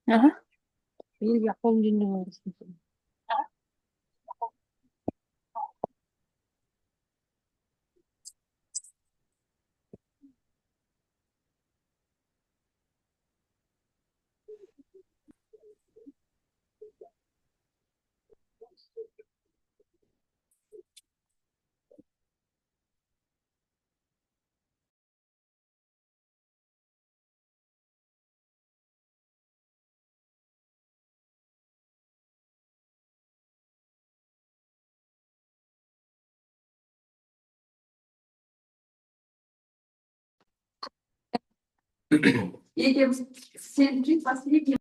Aha. Yapalım dinliyoruz. Едем в последний.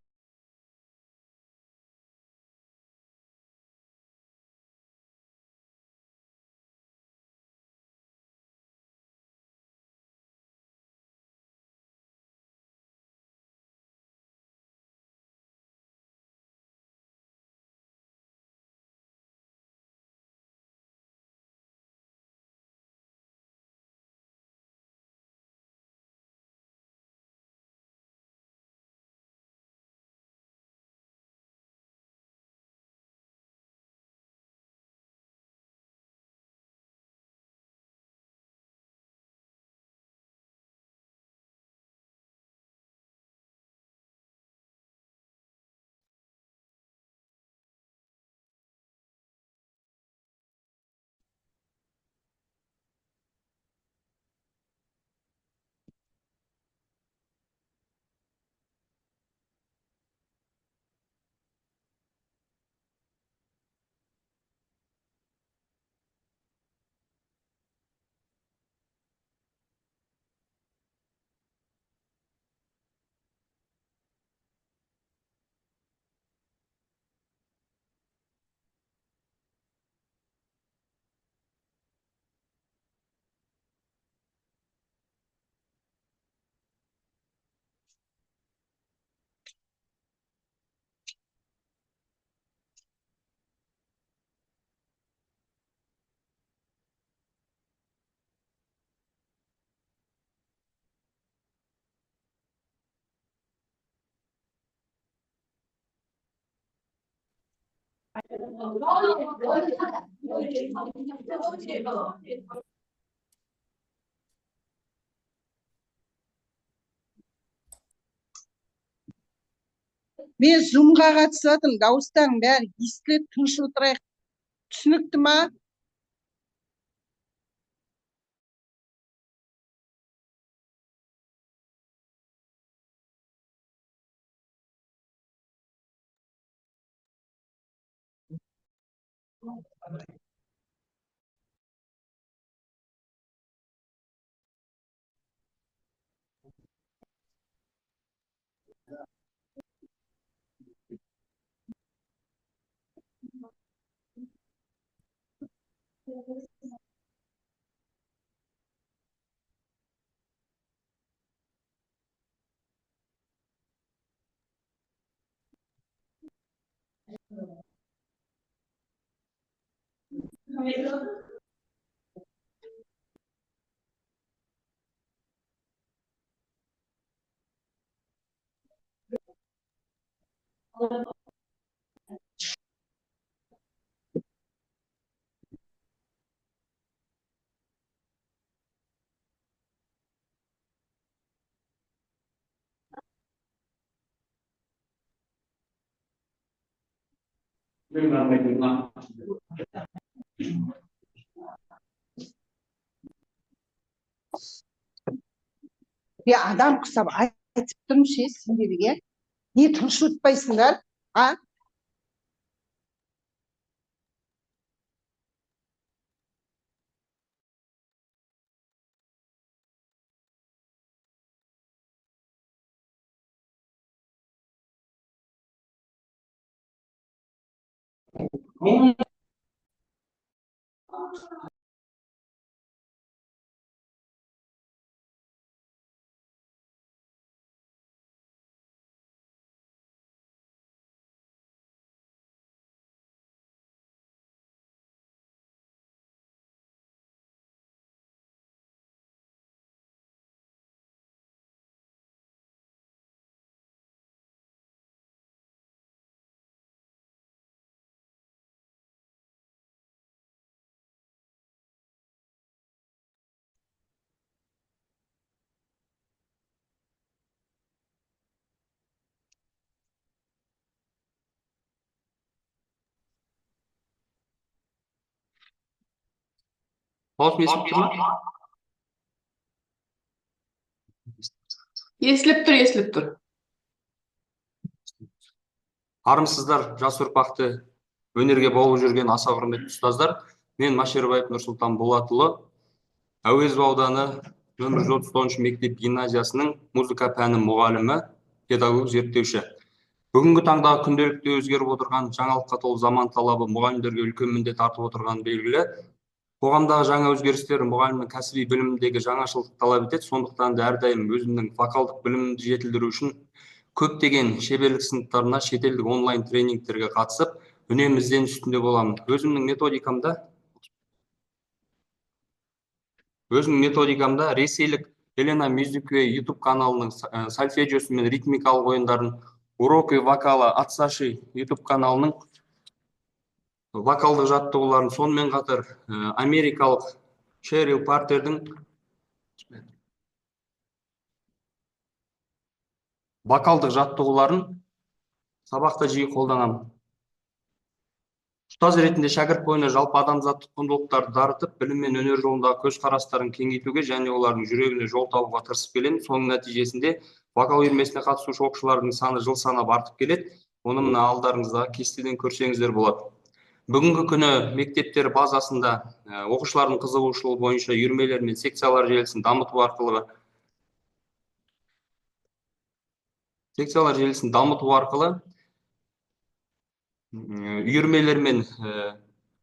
Мен зумға қатысып жатырмын. Дауыстарың бәрі естіледі, тыныш отырайық. Түсінікті ма? Адам құсап айтып тұрмын ше сендерге. Не тыншытпайсыңдар? А? Дауысым естіліп тұр ма? Естіліп тұр. Армысыздар, жас ұрпақты өнерге баулып жүрген аса құрметті ұстаздар. Мен Машербаев Нұрсұлтан Болатұлы, Әуезов ауданы нөмір 139 мектеп гимназиясының музыка пәні мұғалімі, педагог зерттеуші. Бүгінгі таңда күнделікті өзгеріп отырған жаңалыққа толы заман талабы мұғалімдерге үлкен міндет артып отырған белгілі. Қоғамдағы жаңа өзгерістер мұғалімнің кәсіби біліміндегі жаңашылдық талап етеді. Сондықтан да әрдайым өзімнің вокалдық білімімді жетілдіру үшін көптеген шеберлік сыныптарына, шетелдік онлайн тренингтерге қатысып, үнемі ізденіс үстінде боламын. Өзімнің методикамда ресейлік Елена Мюзиквей YouTube каналының сольфеджиосы мен ритмикалық ойындарын, уроки вокала Атсаши YouTube каналының вокалдық жаттығуларын, сонымен қатар америкалық Шерил Партердің вокалдық жаттығуларын сабақта жиі қолданамын. Ұстаз ретінде шәкірт бойына жалпы адамзаттық құндылықтарды дарытып, білім мен өнер жолындағы көзқарастарын кеңейтуге және олардың жүрегіне жол табуға тырысып келемін. Соның нәтижесінде вокал үйірмесіне қатысушы оқушылардың саны жыл санап артып келеді. Оны мына алдарыңыздағы кестеден көрсеңіздер болады. Бүгінгі күні мектептер базасында оқушылардың қызығушылығы бойынша үйірмелер мен секциялар желісін дамыту арқылы үйірмелер мен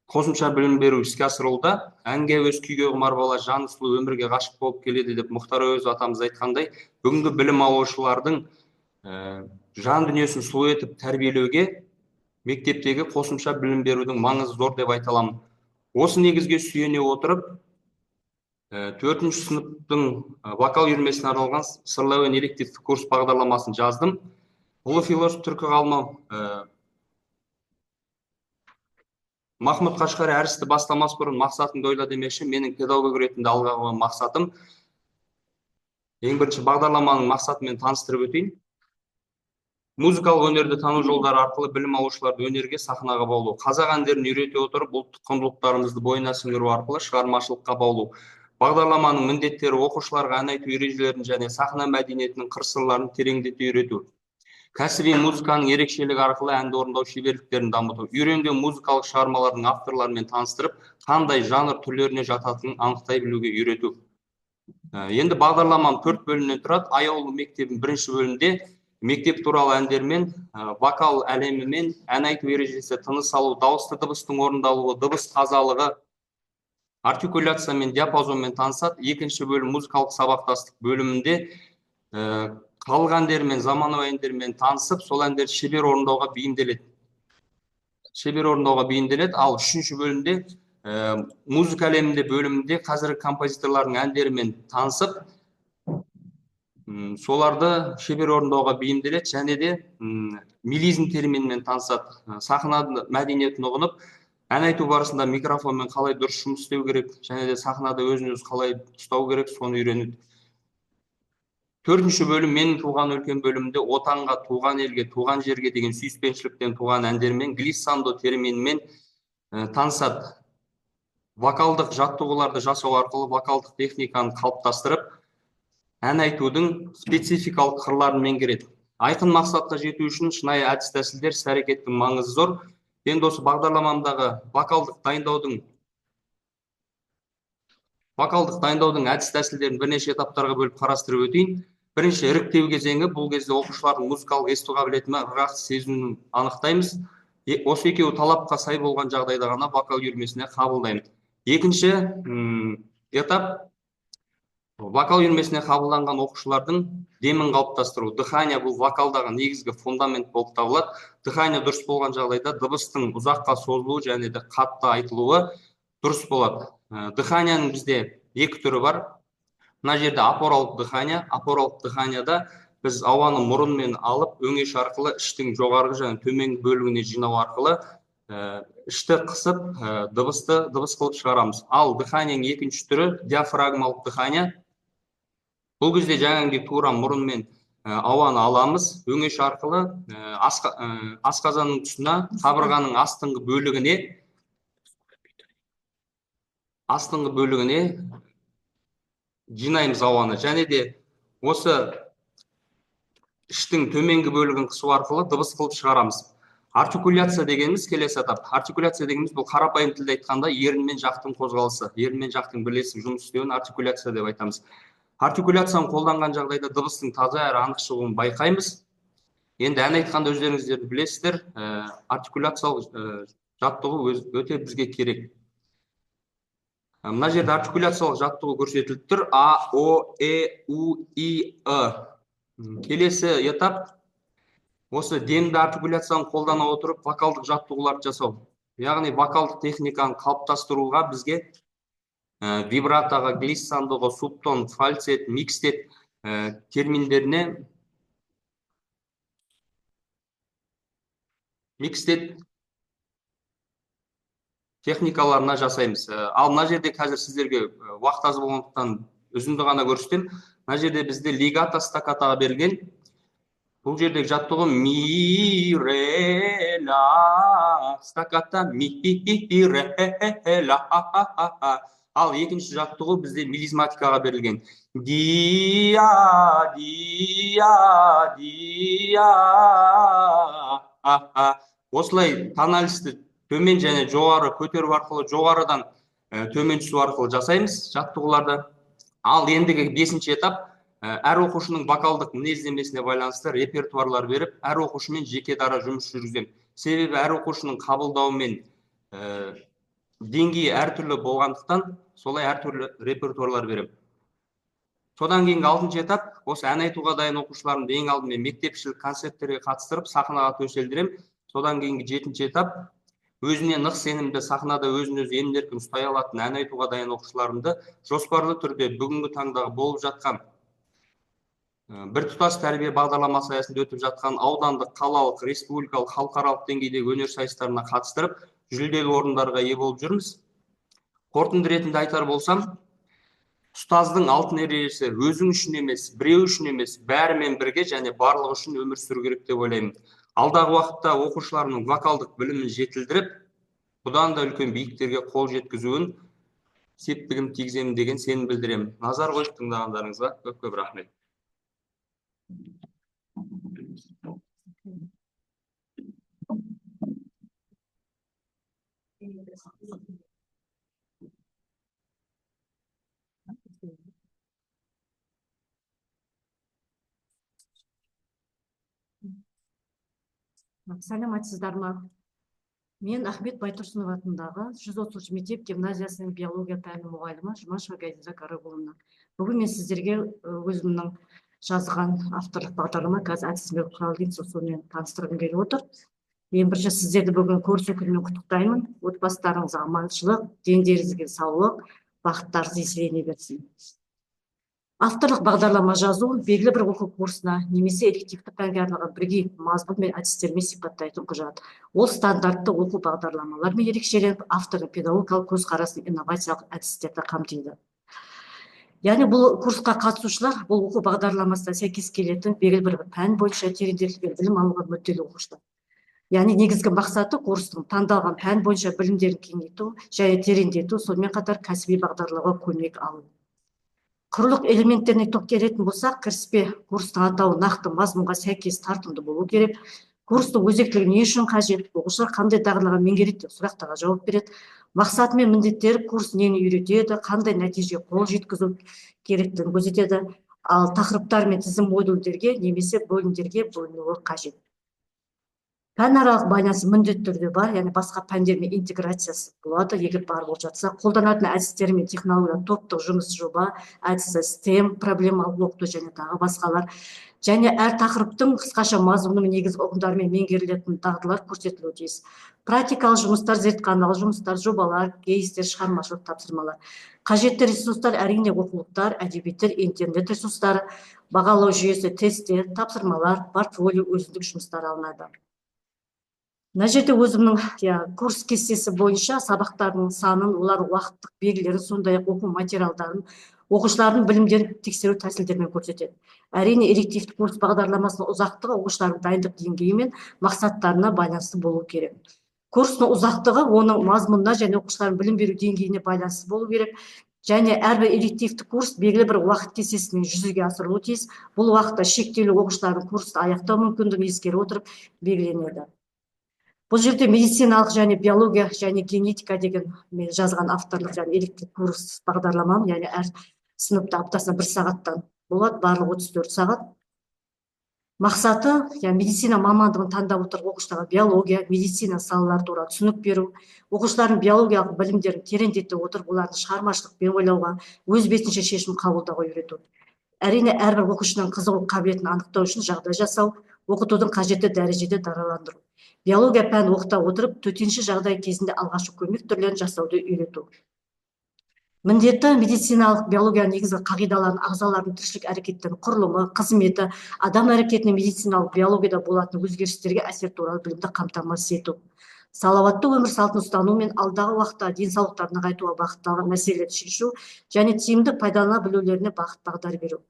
қосымша білім беру іске асырылуда. Әнге өз күйге құмар бала жаны сұлу өмірге ғашық болып келеді деп Мұхтар Әуезов атамыз айтқандай, бүгінгі білім алушылардың жан дүниесін сұлу етіп тәрбиелеуге мектептегі қосымша білім берудің маңызы зор деп айта аламын. Осы негізге сүйене отырып, 4-ші сыныптың вокал үйірмесіне арналған сырлы әуен элективті курс бағдарламасын жаздым. Ұлы философ түркі ғалымы Махмұд Қашқари әрісті бастамас бұрын мақсатыңды ойла демекші. Менің педагог ретінде алға қойған мақсатым, ең бірінші бағдарламаның мақсатымен таныстырып өтейін. Музыкалық өнерді тану жолдары арқылы білім алушыларды өнерге, сахнаға баулу. Қазақ әндерін үйрете отырып, ұлттық құндылықтарымызды бойына сіңіру арқылы шығармашылыққа баулу. Бағдарламаның міндеттері оқушыларға ән айту ережелерін және сахна мәдениетінің қыр-сырларын тереңдете үйрету. Кәсіби музыканың ерекшелігі арқылы әнді орындау шеберліктерін дамыту. Үйренген музыкалық шығармалардың авторларымен таныстырып, қандай жанр түрлеріне жататынын анықтай білуге үйрету. Енді бағдарламам 4 бөлімнен тұрады. Аяулы мектебінің 1-ші бөлімінде мектеп туралы әндермен, вокал әлемімен, ән айту ережесі, тыныс алу, дауысты дыбыстың орындалуы, дыбыс тазалығы, артикуляция мен диапазонмен танысады. 2-ші бөлім музыкалық сабақтастық бөлімінде халық әндерімен, заманауи әндермен танысып, сол әндерді шебер орындауға бейімделеді. Ал 3-ші бөлімде музыка әлемінде бөлімінде қазіргі композиторлардың әндерімен танысып, соларды шебер орындауға бейімделеді, және де мелизм терминімен танысады. Сахна мәдениетін ұғынып, ән айту барысында микрофонмен қалай дұрыс жұмыс істеу керек, және де сахнада өзін-өзі қалай ұстау керек, соны үйренеді. Төртінші бөлім менің туған өлкем бөлімінде отанға, туған елге, туған жерге деген сүйіспеншіліктен туған әндермен глиссандо терминімен танысады. Вокалдық жаттығуларды жасау арқылы вокалдық техниканы қалыптастырып, ән айтудың спецификалық қырларын меңгереді. Айқын мақсатқа жету үшін шынайы әдіс тәсілдер, іс-әрекеттің маңызы зор. Енді осы бағдарламамдағы вокалдық дайындаудың әдіс тәсілдерін бірнеше этаптарға бөліп қарастырып өтейін. Бірінші іріктеу кезеңі, бұл кезде оқушылардың музыкалық есту қабілетін ырғақты сезінуін анықтаймыз. Осы екеуі талапқа сай болған жағдайда ғана вокал үйірмесіне қабылдаймыз. Екінші этап вокал үйірмесіне қабылданған оқушылардың демін қалыптастыру. Дыхания бұл вокалдағы негізгі фундамент болып табылады. Дыхания дұрыс болған жағдайда дыбыстың ұзаққа созылуы және де қатты айтылуы дұрыс болады. Дыханияның бізде екі түрі бар. Мына жерде апоралық дыхания. Апоралық дыханияда біз ауаны мұрынмен алып, өңеш арқылы іштің жоғарғы және төменгі бөлігіне жинау арқылы ішті қысып, дыбыс қылып шығарамыз. Ал дыханияның екінші түрі диафрагмалық дыхания. Бұл кезде жаңағыдай тура мұрынмен ауаны аламыз, өңеш арқылы асқазанның тұсына, қабырғаның астыңғы бөлігіне жинаймыз ауаны. Және де осы іштің төменгі бөлігін қысу арқылы дыбыс қылып шығарамыз. Артикуляция дегеніміз келесі этап. Артикуляция дегеніміз бұл қарапайым тілде айтқанда ерін мен жақтың қозғалысы, ерін мен жақтың бірлесіп жұмыс істеуін артикуляция деп айтамыз. Артикуляцияны қолданған жағдайда дыбыстың таза әрі анық шығуын байқаймыз. Енді ән айтқанда өздеріңіздер білесіздер, артикуляциялық жаттығу өте бізге керек. Мына жерде артикуляциялық жаттығу көрсетіліп тұр. А, О, Э, У, И, Ы. Келесі этап осы демді артикуляцияны қолдана отырып вокалдық жаттығуларды жасау. Яғни вокалдық техниканы қалыптастыруға бізге вибратоға, глиссандоға, субтон, фальцет, микстет терминдеріне техникаларына жасаймыз. Ал мына жерде қазір сіздерге уақыт аз болғандықтан үзінді ғана көрсетем. Мына жерде бізде легато стаккатоға берілген. Бұл жердегі жаттығу ми, ре, ла, стаккато, ми, ре, ла. Ал екінші жаттығу бізде мелизматикаға берілген. Диа, диа, диа. Осылай тоналисті төмен және жоғары көтеру арқылы, жоғарыдан төмен түсу арқылы жасаймыз жаттығуларды. Ал ендігі 5-ші этап әр оқушының вокалдық мінездемесіне байланысты репертуарлар беріп, әр оқушымен жеке дара жұмыс жүргіземін. Себебі әр оқушының қабылдауы мен деңгейі әртүрлі болғандықтан, солай әртүрлі репертуарлар беремін. Содан кейінгі 6-ші этап, осы ән айтуға дайын оқушыларымды ең алдымен мектепшілік концерттерге қатыстырып, сахнаға төселдіремін. Содан кейінгі 7-ші этап, өзіне нық сенімді, сахнада өзін-өзі емін-еркін ұстай алатын ән айтуға дайын оқушыларымды жоспарлы түрде бүгінгі таңдағы болып жатқан біртұтас тәрбие бағдарламасы аясында өтіп жатқан аудандық, қалалық, республикалық, халықаралық деңгейдегі өнер сайыстарына қатыстырып, жүлделі орындарға ие болып жүрміз. Қорытынды ретінде айтар болсам, ұстаздың алтын ережесі өзің үшін емес, біреу үшін емес, бәрімен бірге және барлығы үшін өмір сүру керек деп ойлаймын. Алдағы уақытта оқушыларының вокалдық білімін жетілдіріп, бұдан да үлкен биіктерге қол жеткізуін септігін тигіземін деген сенім білдіремін. Назар қойып тыңдағандарыңызға көп-көп рахмет. Сәлеметсіздер ме? Мен Ахмет Байтұрсынов атындағы 130 мектеп гимназиясының биология пәні мұғалімі Жұмашева Гайзира Карагуловна. Бүгін мен сіздерге өзімнің жазған авторлық бағдарлама қазір әдістемелік құралдың сонымен таныстырғым келіп отыр. Мен бірінші сіздерді бүгін көрісу күнімен құттықтаймын. Отбасыларыңызға аманшылық, дендеріңізге саулық, бақыттарыңыз еселене берсін. Авторлық бағдарлама жазу белгілі бір оқу курсына немесе элективті пәнге арналған бірегей мазмұн мен әдістермен сипаттайтын құжат. Ол стандартты оқу бағдарламаларымен ерекшеленіп, автордың педагогикалық көзқарасын инновациялық әдістерді қамтиды. Яғни бұл курсқа қатысушылар бұл оқу бағдарламасына сәйкес келетін белгілі бір пән бойынша тереңдетілген білім алуға мүдделі оқушылар. Яғни негізгі мақсаты курстың таңдалған пән бойынша білімдерін кеңейту және тереңдету, сонымен қатар кәсіби бағдарлауға көмек алу. Құрылық элементтеріне тоқталатын болсақ, кіріспе курстың атауы нақты мазмұнға сәйкес тартымды болу керек. Курстың өзектілігі не үшін қажет, оқушылар қандай дағдыларға меңгереді деп сұрақтарға жауап береді. Мақсаты мен міндеттері, курс нені үйретеді, қандай нәтижеге қол жеткізу керектігін көрсетеді. Ал тақырыптар мен тізім модульдерге немесе бөлімдерге бөлінуі қажет. Пәнаралық байланысы міндетті түрде бар, яғни басқа пәндермен интеграциясы болады, егер бар болып жатса. Қолданатын әдістер мен технологиялар топтық жұмыс жоба, әдісі STEM, проблемалық оқыту және тағы басқалар. Және әр тақырыптың қысқаша мазмұны мен негізгі ұғымдарымен меңгерілетін дағдылар көрсетілуі тиіс. Практикалық жұмыстар, зертханалық жұмыстар, жобалар, кейстер, шығармашылық тапсырмалар. Қажетті ресурстар әрине оқулықтар, әдебиеттер, интернет ресурстары, бағалау жүйесі, тесттер, тапсырмалар, портфолио, өзіндік жұмыстар алынады. Мына жерде өзімнің курс кестесі бойынша сабақтардың санын, олар уақыттық белгілерін, сондай-ақ оқу материалдарын, оқушылардың білімдерін тексеру тәсілдерімен көрсетеді. Әрине, элективті курс бағдарламасының ұзақтығы оқушылардың дайындық деңгейі мен мақсаттарына байланысты болу керек. Курстың ұзақтығы оның мазмұнына және оқушылардың білім беру деңгейіне байланысты болу керек. Және әрбір элективті курс белгілі бір уақыт кестесімен жүзеге асырылуы тиіс. Бұл уақытта шектеулі оқушылардың курсты аяқтау мүмкіндігін ескере отырып белгіленеді. Бұл жерде медициналық және биология және генетика деген мен жазған авторлық және элективті курс бағдарламам, яғни әр сыныпта аптасына 1 сағаттан болады, барлығы 34 сағат. Мақсаты, медицина мамандығын таңдап отырып оқушыларға биология, медицина салалары туралы түсінік беру, оқушылардың биологиялық білімдерін тереңдете отырып, олардың шығармашылықпен ойлауға, өз бетінше шешім қабылдауға үйрету. Әрине, әрбір оқушының қызығу қабілетін анықтау үшін жағдай жасау, оқытудың қажетті дәрежеде дараландыру. Биология пәнін оқыта отырып, төтенше жағдай кезінде алғашқы көмек түрлерін жасауды үйрету. Міндетті медициналық биология негізгі қағидаларын, ағзалардың тіршілік әрекеттерінің құрылымы, қызметі, адам әрекетіне медициналық биологияда болатын өзгерістерге әсер туралы білімді қамтамасыз ету. Салауатты өмір салтын ұстану мен алдағы уақытта денсаулықтарын нығайтуға бағытталған мәселелерді шешу және тиімді пайдалана білулеріне бағыт-бағдар беру.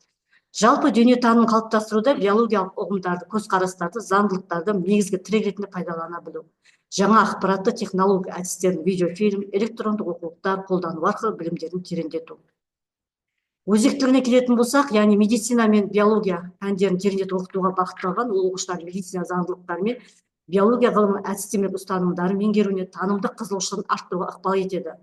Жалпы дүниетанымын қалыптастыруда биологиялық ұғымдарды, көзқарастарды, заңдылықтарды негізгі тірек ретінде пайдалана білу. Жаңа ақпаратты технология әдістерін, видеофильм, электрондық оқулықтар қолдану арқылы білімдерін тереңдету. Өзектілігіне келетін болсақ, яғни медицина мен биология пәндерін тереңдетіп оқытуға бағытталған, ол оқушылардың медицина заңдылықтары мен биология ғылымының әдістемелік ұстанымдарын меңгеруіне танымдық қызығушылығын арттыруға ықпал етеді.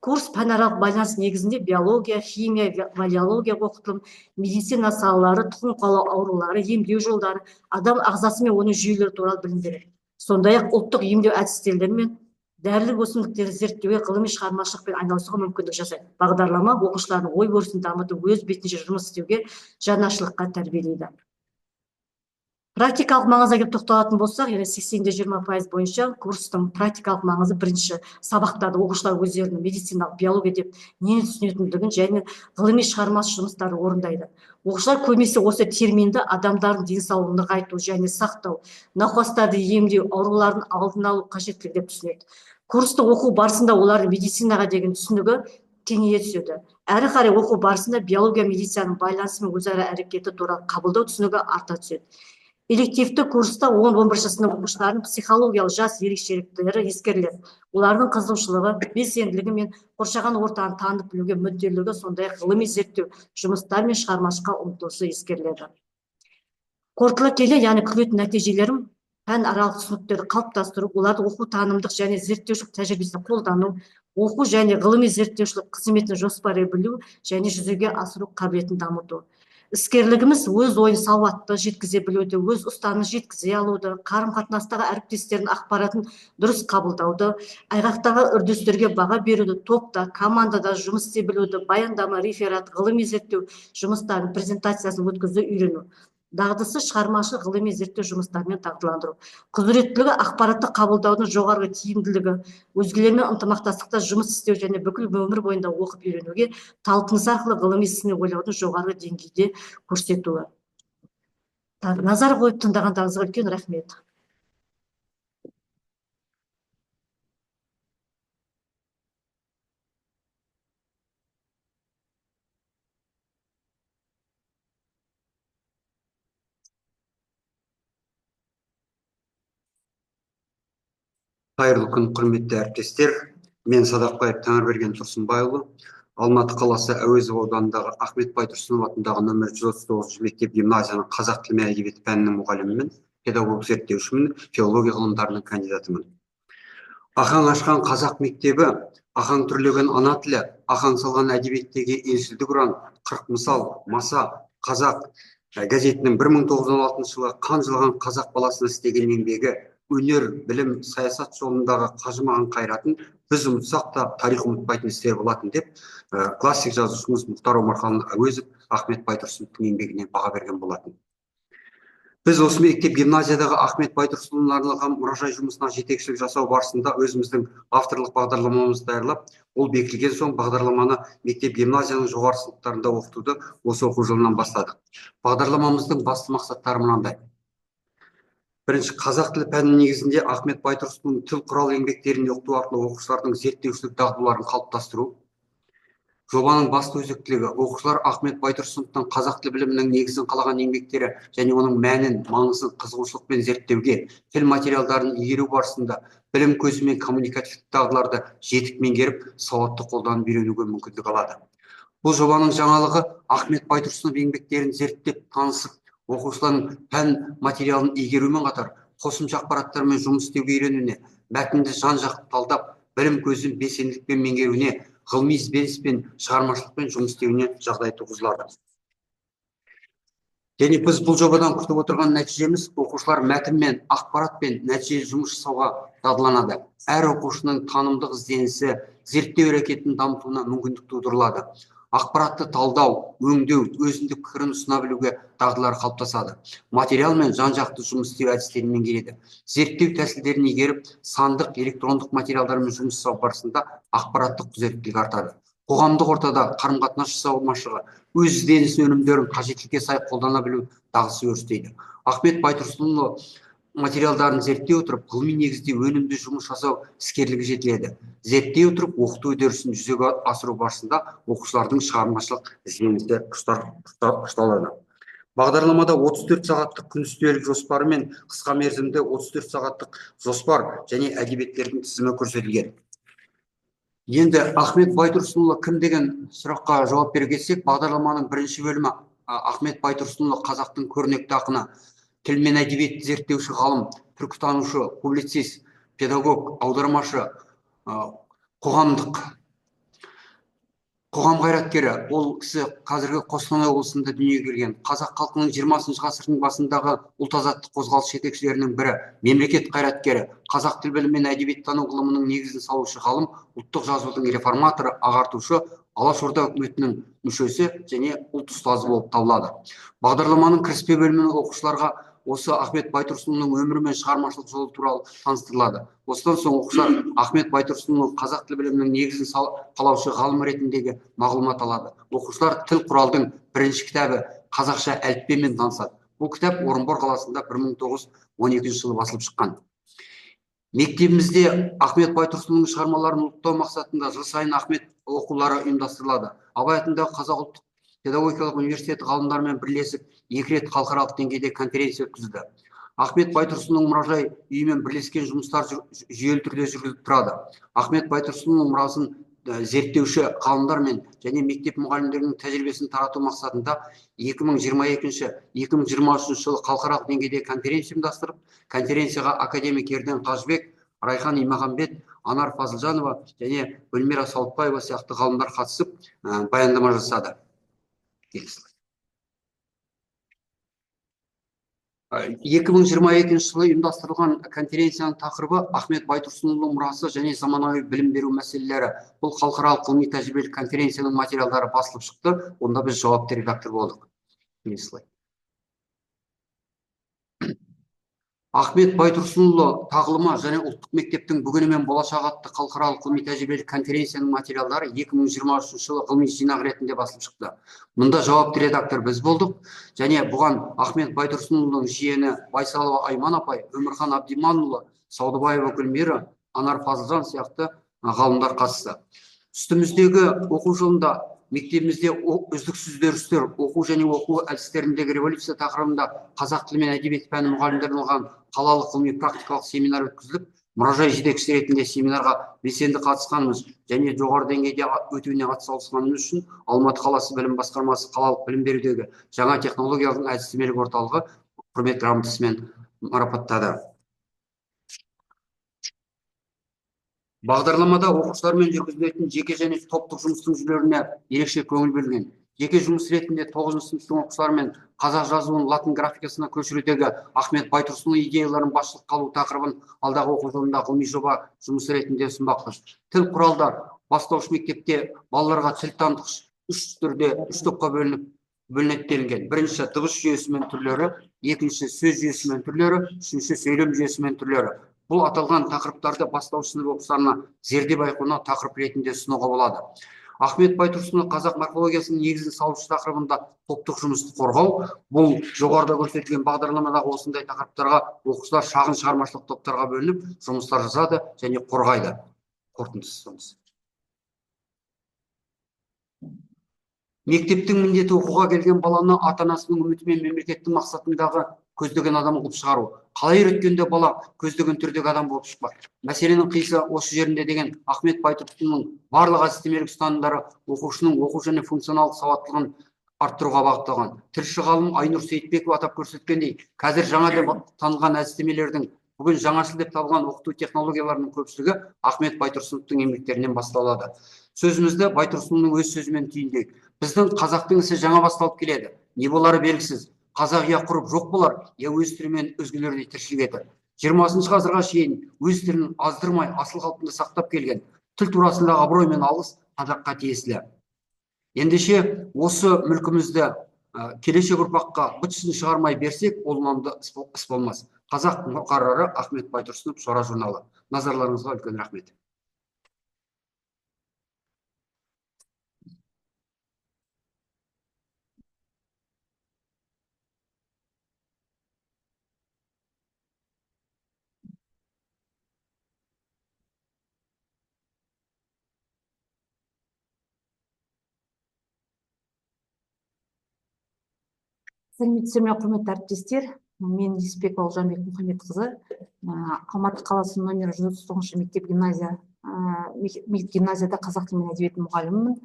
Курс пәнаралық байланыс негізінде биология, химия, валиология оқытылым, медицина салалары, тұқым қуалау аурулары, емдеу жолдары, адам ағзасы мен оның жүйелері туралы білім береді. Сондай-ақ ұлттық емдеу әдістемелері мен дәрілік өсімдіктерді зерттеуге, ғылыми шығармашылықпен айналысуға мүмкіндік жасайды. Бағдарлама оқушылардың ой-өрісін дамытып, өз бетінше жұмыс істеуге, жанашырлыққа тәрбиелейді. Практикалық маңызға келіп тоқталатын болсақ, 80-20% бойынша курстың практикалық маңызы бірінші сабақтарды оқушылар өздерінің медициналық биология деп нені түсінетіндігін және ғылыми шығармашылық жұмыстарды орындайды. Оқушылар көбінесе осы терминді адамдардың денсаулығын нығайту және сақтау, науқастарды емдеу, аурулардың алдын алу қажеттілігі деп түсінеді. Курсты оқу барысында олардың медицинаға деген түсінігі кеңейе түседі. Әрі қарай оқу барысында биология медицинаның байланысы мен өзара әрекеті туралы қабылдау түсінігі арта түседі. Элективті курста 10-11 сынып оқушыларының психологиялық жас ерекшеліктері ескеріледі. Олардың қызығушылығы, белсенділігі мен қоршаған ортаны танып білуге мүдделілігі, сондай-ақ ғылыми зерттеу жұмыстары мен шығармашылыққа ұмтылысы ескеріледі. Қорытыла келе, яғни күтілетін нәтижелерім пәнаралық түсініктерді қалыптастыру, оларды оқу танымдық және зерттеушілік тәжірибесінде қолдану, оқу және ғылыми зерттеушілік қызметін жоспарлай білу және жүзеге асыру қабілетін дамыту. Іскерлігіміз өз ойын сауатты жеткізе білуді, өз ұстанымын жеткізе алуды, қарым-қатынастағы әріптестердің ақпаратын дұрыс қабылдауды, айғақтағы үрдістерге баға беруді, топта, командада жұмыс істей білуді, баяндама, реферат, ғылыми зерттеу жұмыстарын, презентациясын өткізуді үйрену. Дағдысы шығармашылық ғылыми зерттеу жұмыстарымен дағдыландыру. Құзыреттілігі ақпаратты қабылдаудың жоғарғы тиімділігі, өзгелермен ынтымақтастықта жұмыс істеу және бүкіл өмір бойында оқып үйренуге талпыныс арқылы ғылыми сыни ойлаудың жоғарғы деңгейде көрсетуі. Назар қойып тыңдағандарыңызға үлкен рахмет. Қайырлы күн, құрметті әріптестер. Мен Садақбаев Тәңірберген Тұрсынбайұлы, Алматы қаласы Әуезов ауданындағы Ахмет Байтұрсынов атындағы нөмір 139 мектеп гимназияның қазақ тілі мен әдебиеті пәнінің мұғалімімін, педагог зерттеушімін, филология ғылымдарының кандидатымын. Ахаң ашқан қазақ мектебі, ахаң түрлеген ана тілі, ахаң салған әдебиеттегі елшілдік ұран, 40 мысал, маса, қазақ газетінің 1916 жылы қан жылаған қазақ баласына істеген еңбегі, өнер, білім, саясат жолындағы қажымаған қайратын біз ұмытсақ та тарих ұмытпайтын істер болатын деп, классик жазушымыз Мұхтар Омархан Әуезов Ахмет Байтұрсыновтың еңбегіне баға берген болатын. Біз осы мектеп гимназиядағы Ахмет Байтұрсынұлына арналған мұражай жұмысына жетекшілік жасау барысында өзіміздің авторлық бағдарламамызды даярлап, ол бекітілген соң бағдарламаны мектеп гимназияның жоғары сыныптарында оқытуды осы оқу жылынан бастадық. Бағдарламамыздың басты мақсаттары мынандай. Бірінші, қазақ тілі пәнінің негізінде Ахмет Байтұрсынұлының тіл құрал еңбектерін оқыту арқылы оқушылардың зерттеушілік дағдыларын қалыптастыру. Жобаның басты өзектілігі оқушылар Ахмет Байтұрсыновтың қазақ тілі білімінің негізін қалаған еңбектері және оның мәнін, маңызын қызығушылықпен зерттеуге, тіл материалдарын игеру барысында білім көзі мен коммуникативтік дағдыларды жетік меңгеріп, сауатты қолданып үйренуге мүмкіндік алады. Бұл жобаның жаңалығы Ахмет Байтұрсынов еңбектерін зерттеп, танысып, оқушылардың пән материалын игерумен қатар қосымша ақпараттармен жұмыс істеуге үйренуіне, мәтінді жан-жақты талдап, білім көзін белсенділікпен меңгеруіне, ғылыми ізденіспен, шығармашылықпен жұмыс істеуіне жағдай туғызылады. Және біз бұл жобадан күтіп отырған нәтижеміз оқушылар мәтінмен, ақпаратпен нәтижелі жұмыс жасауға дағдыланады. Әр оқушының танымдық ізденісі, зерттеу әрекетін дамытуына мүмкіндік тудырылады. Ақпаратты талдау, өңдеу, өзіндік пікірін ұсына білуге дағдылары қалыптасады. Материалмен жан-жақты жұмыс істеу әдістерін меңгереді. Зерттеу тәсілдерін игеріп, сандық, электрондық материалдармен жұмыс жасау барысында ақпараттық құзыреттілік артады. Қоғамдық ортада қарым-қатынас жасау машығы, өз ізденіс өнімдерін қажеттілікке сай қолдана білу дағдысы өрістейді. Ахмет Байтұрсынұлы материалдарын зерттей отырып, ғылыми негізде өнімді жұмыс жасау іскерлігі жетіледі. Зерттей отырып, оқыту үдерісін жүзеге асыру барысында оқушылардың шығармашылық ізденісі ұшталады. Бағдарламада 34 сағаттық күнтізбелік жоспары мен қысқа мерзімді 34 сағаттық жоспар және әдебиеттердің тізімі көрсетілген. Енді Ахмет Байтұрсынұлы кім деген сұраққа жауап беруге келсек, бағдарламаның бірінші бөлімі Ахмет Байтұрсынұлы қазақтың көрнекті ақыны, тіл мен әдебиет зерттеуші ғалым, түркітанушы, публицист, педагог, аудармашы, қоғам қайраткері. Ол кісі қазіргі Қостанай облысында дүниеге келген. Қазақ халқының 20 ғасырдың басындағы ұлт-азаттық қозғалыс жетекшілерінің бірі, мемлекет қайраткері, қазақ тіл білімі мен әдебиеттану ғылымының негізін салушы ғалым, ұлттық жазудың реформаторы, ағартушы, Алашорда үкіметінің мүшесі және ұлт ұстазы болып табылады. Бағдарламаның кіріспе бөлімінің оқушыларға осы Ахмет Байтұрсынұлының өмірі мен шығармашылық жолы туралы таныстырылады. Осыдан соң оқушылар Ахмет Байтұрсынұлының қазақ тіл білімінің негізін қалаушы ғалым ретіндегі мағлұмат алады. Оқушылар тіл құралдың бірінші кітабы қазақша әліппемен танысады. Бұл кітап Орынбор қаласында 1912 жылы басылып шыққан. Мектебімізде Ахмет Байтұрсынұлының шығармаларын ұлықтау мақсатында жыл сайын Ахмет оқулары ұйымдастырылады. Абай атындағы Қазақ ұлттық педагогикалық университеті ғалымдарымен бірлесіп 2 рет халықаралық деңгейде конференция өткізді. Ахмет Байтұрсынұлының мұражай үйімен бірлескен жұмыстар жүйелі түрде жүргізіліп тұрады. Ахмет Байтұрсынұлының мұрасын зерттеуші ғалымдармен және мектеп мұғалімдерінің тәжірибесін тарату мақсатында 2022-2023 жылы халықаралық деңгейде конференция ұйымдастырып, конференцияға академик Ерден Қажыбек, Райхан Имағамбет, Анар Фазылжанова және Гүлмира Сауытбаева сияқты ғалымдар қатысып, баяндама жасады. 2022 жылы ұйымдастырылған конференцияның тақырыбы Ахмет Байтұрсынұлының мұрасы және заманауи білім беру мәселелері. Бұл халықаралық ғылыми тәжірибелік конференцияның материалдары басылып шықты. Онда біз жауапты редактор болдық. Ахмет Байтұрсынұлы тағылымы және ұлттық мектептің бүгіні мен болашағы атты халықаралық ғылыми тәжірибелік конференцияның материалдары 2023 жылы ғылыми жинақ ретінде басылып шықты. Мұнда жауапты редактор біз болдық, және бұған Ахмет Байтұрсынұлының жиені Байсалова Айман апай, Өмірхан Абдиманұлы, Саудыбаева Гүлмира, Анар Фазылжан сияқты ғалымдар қатысты. Үстіміздегі оқу жылында мектебімізде үздіксіз үдерістер, оқу және оқу әдістеріндегі революция тақырыбында қазақ тілі мен әдебиет пәні мұғалімдеріне арналған қалалық ғылыми практикалық семинар өткізіліп, мұражай жетекшісі ретінде семинарға белсенді қатысқанымыз және жоғары деңгейде өтуіне атсалысқанымыз үшін Алматы қаласы білім басқармасы қалалық білім берудегі жаңа технологиялардың әдістемелік орталығы құрмет грамотасымен марапаттады. Бағдарламада оқушылармен жүргізілетін жеке және топтық жұмыстың жүйелеріне ерекше көңіл бөлінген. Жеке жұмыс ретінде 9 сыныптың оқушыларымен қазақ жазуын латын графикасына көшірудегі Ахмет Байтұрсынұлы идеяларын басшылыққа алу тақырыбын алдағы оқу жылында ғылыми жоба жұмысы ретінде ұсынбақпыз. Тіл құралдар бастауыш мектепте балаларға тіл танытқыш үш топқа бөлінеді делінген. Бірінші дыбыс жүйесімен түрлері, екінші сөз жүйесімен түрлері, үшінші сөйлем жүйесімен түрлері. Бұл аталған тақырыптарды бастауыш сынып оқушыларына зерде байқауына тақырып ретінде ұсынуға болады. Ахмет Байтұрсынұлы қазақ морфологиясының негізін салушы тақырыбында топтық жұмысты қорғау. Бұл жоғарыда көрсетілген бағдарламадағы осындай тақырыптарға оқушылар шағын шығармашылық топтарға бөлініп, жұмыстар жазады және қорғайды. Қорытындысы. Мектептің міндеті оқуға келген баланы ата-анасының үміті мен мемлекеттің мақсатындағы көздеген адам қылып шығару. Қалай үйреткенде бала көздеген түрдегі адам болып шықпақ. Мәселенің қиссы осы жерінде деген Ахмет Байтұрсынұлының барлық әдістемелік ұстанымдары оқушының оқу және функционалдық сауаттылығын арттыруға бағытталған. Тілші ғалым Айнұр Сейітбекова атап көрсеткендей, қазір жаңа деп танылған әдістемелердің бүгін жаңашыл деп табылған оқыту технологияларының көпшілігі Ахмет Байтұрсыновтың еңбектерінен басталады. Сөзімізді Байтұрсынұлының өз сөзімен түйіндейік. Біздің қазақтың ісі жаңа басталып келеді. Не болары белгісіз. Қазақ я құрып жоқ болар, я өз тілімен өзгелердей тіршілік етер. 20 ғасырға шейін өз тілін аздырмай асыл қалпында сақтап келген тіл турасындағы абырой мен алғыс қазаққа тиесілі. Ендеше осы мүлкімізді келешек ұрпаққа быт-шытын шығармай берсек, ол маңда іс болмас. Қазақ мұқаррары Ахмет Байтұрсынов, Сора журналы. Назарларыңызға үлкен рахмет. Сәлеметсіздер ме, құрметті әріптестер. Мен Лесбекова Олжанбек Мұхамедқызы, Алматы қаласы номер 139 гимназияда қазақ тілі мен әдебиеті мұғалімімін,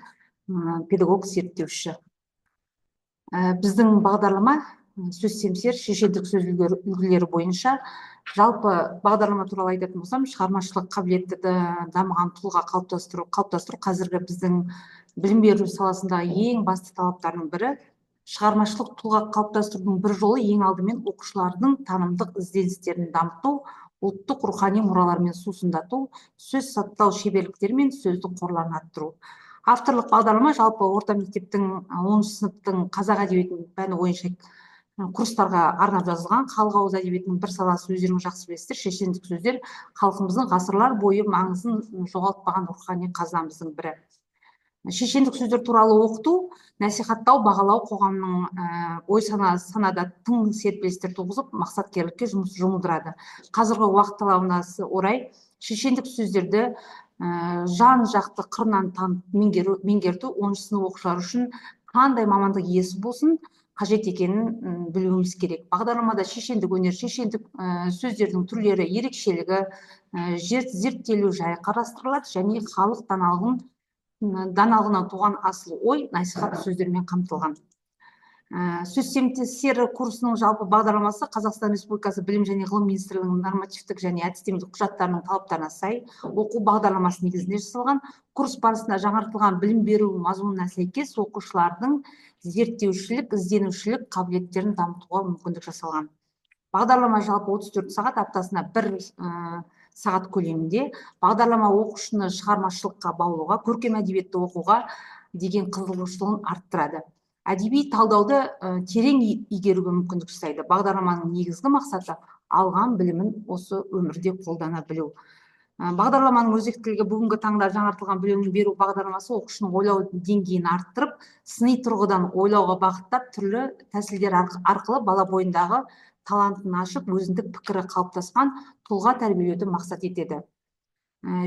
педагог зерттеуші. Біздің бағдарлама сөз семсер шешендік сөз үлгілері бойынша, жалпы бағдарлама туралы айтатын болсам, шығармашылық қабілетті дамыған тұлға қалыптастыру қазіргі біздің білім беру саласындағы ең басты талаптардың бірі. Шығармашылық тұлға қалыптастырудың бір жолы ең алдымен оқушылардың танымдық ізденістерін дамыту, ұлттық рухани мұралармен сусындату, сөз саптау шеберліктері мен сөздік қорларын арттыру. Авторлық бағдарлама жалпы орта мектептің 10 сыныптың қазақ әдебиетінің пәні бойынша курстарға арнап жазылған. Халық ауыз әдебиетінің бір саласы, өздеріңіз жақсы білесіздер, шешендік сөздер халқымыздың ғасырлар бойы маңызын жоғалтпаған рухани қазынамыздың бірі. Шешендік сөздер туралы оқыту, насихаттау, бағалау қоғамның ой санада тың серпілістер туғызып, мақсаткерлікке жұмылдырады. Қазіргі уақыт талабына орай шешендік сөздерді жан жақты қырынан танып меңгерту 10 сынып оқушылары үшін қандай мамандық иесі болсын қажет екенін білуіміз керек. Бағдарламада шешендік өнер, шешендік сөздердің түрлері, ерекшелігі, зерттелу жайы қарастырылады және халық даналығынан туған асыл ой насихат сөздермен қамтылған. Сөз семсері курсының жалпы бағдарламасы Қазақстан Республикасы Білім және Ғылым министрлігінің нормативтік және әдістемелік құжаттарының талаптарына сай оқу бағдарламасы негізінде жасалған. Курс барысында жаңартылған білім беру мазмұнына сәйкес оқушылардың зерттеушілік, ізденушілік қабілеттерін дамытуға мүмкіндік жасалған. Бағдарлама жалпы 34 сағат, аптасына 1 сағат көлемінде. Бағдарлама оқушыны шығармашылыққа баулуға, көркем әдебиетті оқуға деген қызығушылығын арттырады. Әдеби талдауды терең игеруге мүмкіндік жасайды. Бағдарламаның негізгі мақсаты алған білімін осы өмірде қолдана білу. Бағдарламаның өзектілігі бүгінгі таңда жаңартылған білім беру бағдарламасы оқушының ойлау деңгейін арттырып, сыни тұрғыдан ойлауға бағыттап, түрлі тәсілдер арқылы бала бойындағы талантын ашып, өзіндік пікірі қалыптасқан тұлға тәрбиелеуді мақсат етеді.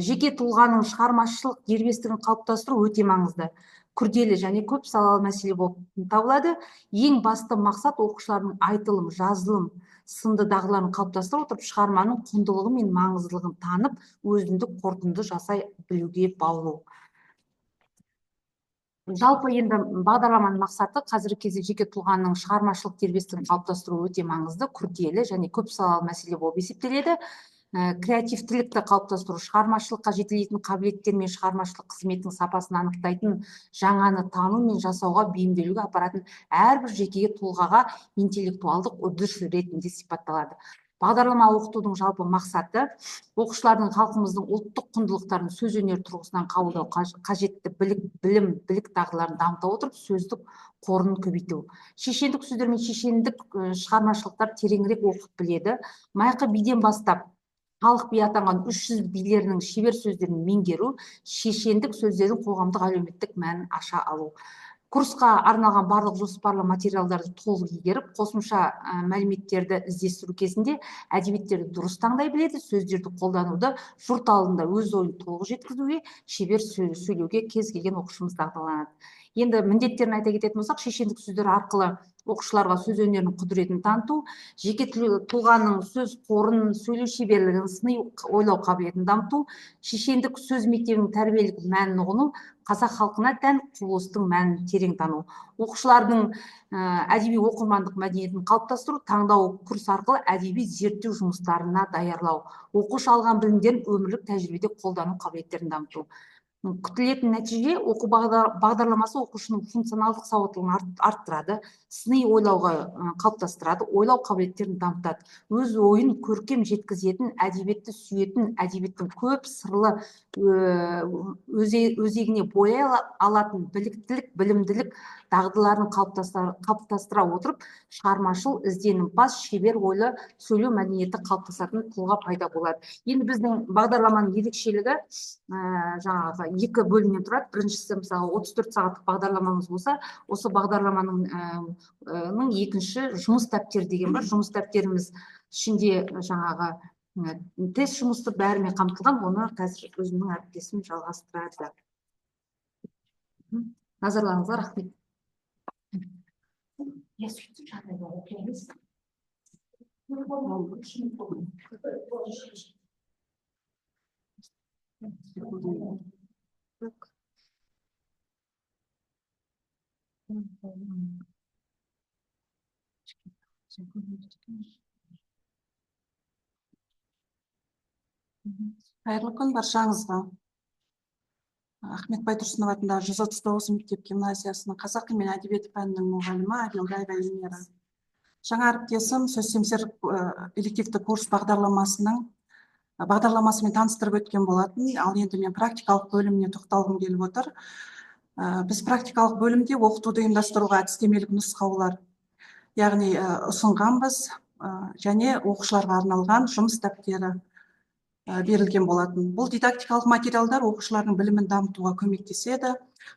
Жеке тұлғаның шығармашылық дербестігін қалыптастыру өте маңызды. күрделі және көп салалы мәселе болып табылады. Ең басты мақсат оқушылардың айтылым, жазылым сынды дағдыларын қалыптастыра отырып, шығарманың құндылығы мен маңыздылығын танып, өзіндік қорытынды жасай білуге баулу. Жалпы енді бағдарламаның мақсаты қазіргі кезде жеке тұлғаның шығармашылық дербестігін қалыптастыру өте маңызды, күрделі және көп салалы мәселе болып есептеледі. Креативтілікті қалыптастыру, шығармашылыққа жетелейтін қабілеттер мен шығармашылық қызметтің сапасын анықтайтын, жаңаны тану мен жасауға бейімделуге апаратын әрбір жеке тұлғаға интеллектуалдық үрдіс ретінде сипатталады. Бағдарлама оқытудың жалпы мақсаты оқушылардың халқымыздың ұлттық құндылықтарын сөз өнері тұрғысынан қабылдау, қажетті білім, білік дағдыларын дамыта отырып, сөздік қорын көбейту. Шешендік сөздер мен шешендік шығармашылықтар тереңірек оқып біледі. Майқы биден бастап халық би атанған 300 билерінің шебер сөздерін меңгеру, шешендік сөздердің қоғамдық әлеуметтік мәнін аша алу. Курсқа арналған барлық жоспарлы материалдарды толық игеріп, қосымша мәліметтерді іздестіру кезінде әдебиеттерді дұрыс таңдай біледі, сөздерді қолдануды жұрт алдында өз ойын толық жеткізуге, шебер сөйлеуге кез келген оқушымыз дағдыланады. Енді міндеттерін айта кететін болсақ, шешендік сөздер арқылы оқушыларға сөз өнерінің құдіретін таныту, жеке тұлғаның сөз қорын, сөйлеу шеберлігін, сыни ойлау қабілетін дамыту, шешендік сөз мектебінің тәрбиелік мәнін ұғыну, қазақ халқына тән құбылыстың мәнін терең тану. Оқушылардың әдеби оқырмандық мәдениетін қалыптастыру, таңдау курс арқылы әдеби зерттеу жұмыстарына даярлау, оқушы алған білімдерін өмірлік тәжірибеде қолдану қабілеттерін дамыту. Күтілетін нәтиже оқу бағдарламасы оқушының функционалдық сауаттылығын арттырады, сыни ойлауға қалыптастырады, ойлау қабілеттерін дамытады. Өз ойын көркем жеткізетін, әдебиетті сүйетін, әдебиеттің көп сырлы өзегіне бояй алатын біліктілік, білімділік дағдыларын қалыптастыра отырып, шығармашыл, ізденімпаз, шебер ойлы сөйлеу мәдениеті қалыптасатын тұлға пайда болады. Енді біздің бағдарламаның ерекшелігі жаңағы 2 бөлімнен тұрады. Біріншісі, мысалы, 34 сағаттық бағдарламамыз болса, осы бағдарламаның екінші жұмыс дәптері деген бар. Жұмыс дәптеріміз ішінде жаңағы тест жұмысты бәрімен қамтылған, оны қазір өзімнің әріптесім жалғастырады. Назарларыңызға рахмет. Қайырлы күн баршаңызға. Ахмет Байтұрсынов атындағы 139 мектеп гимназиясының қазақ тілі мен әдебиеті пәнінің мұғалімі Адилбаева Эльмира. Жаңа әріптесім сөз семсер элективті курс бағдарламасымен таныстырып өткен болатын, ал енді мен практикалық бөліміне тоқталғым келіп отыр. Біз практикалық бөлімде оқытуды ұйымдастыруға әдістемелік нұсқаулар, яғни ұсынғанбыз, және оқушыларға арналған жұмыс дәптері берілген болатын. Бұл дидактикалық материалдар оқушылардың білімін дамытуға көмектеседі,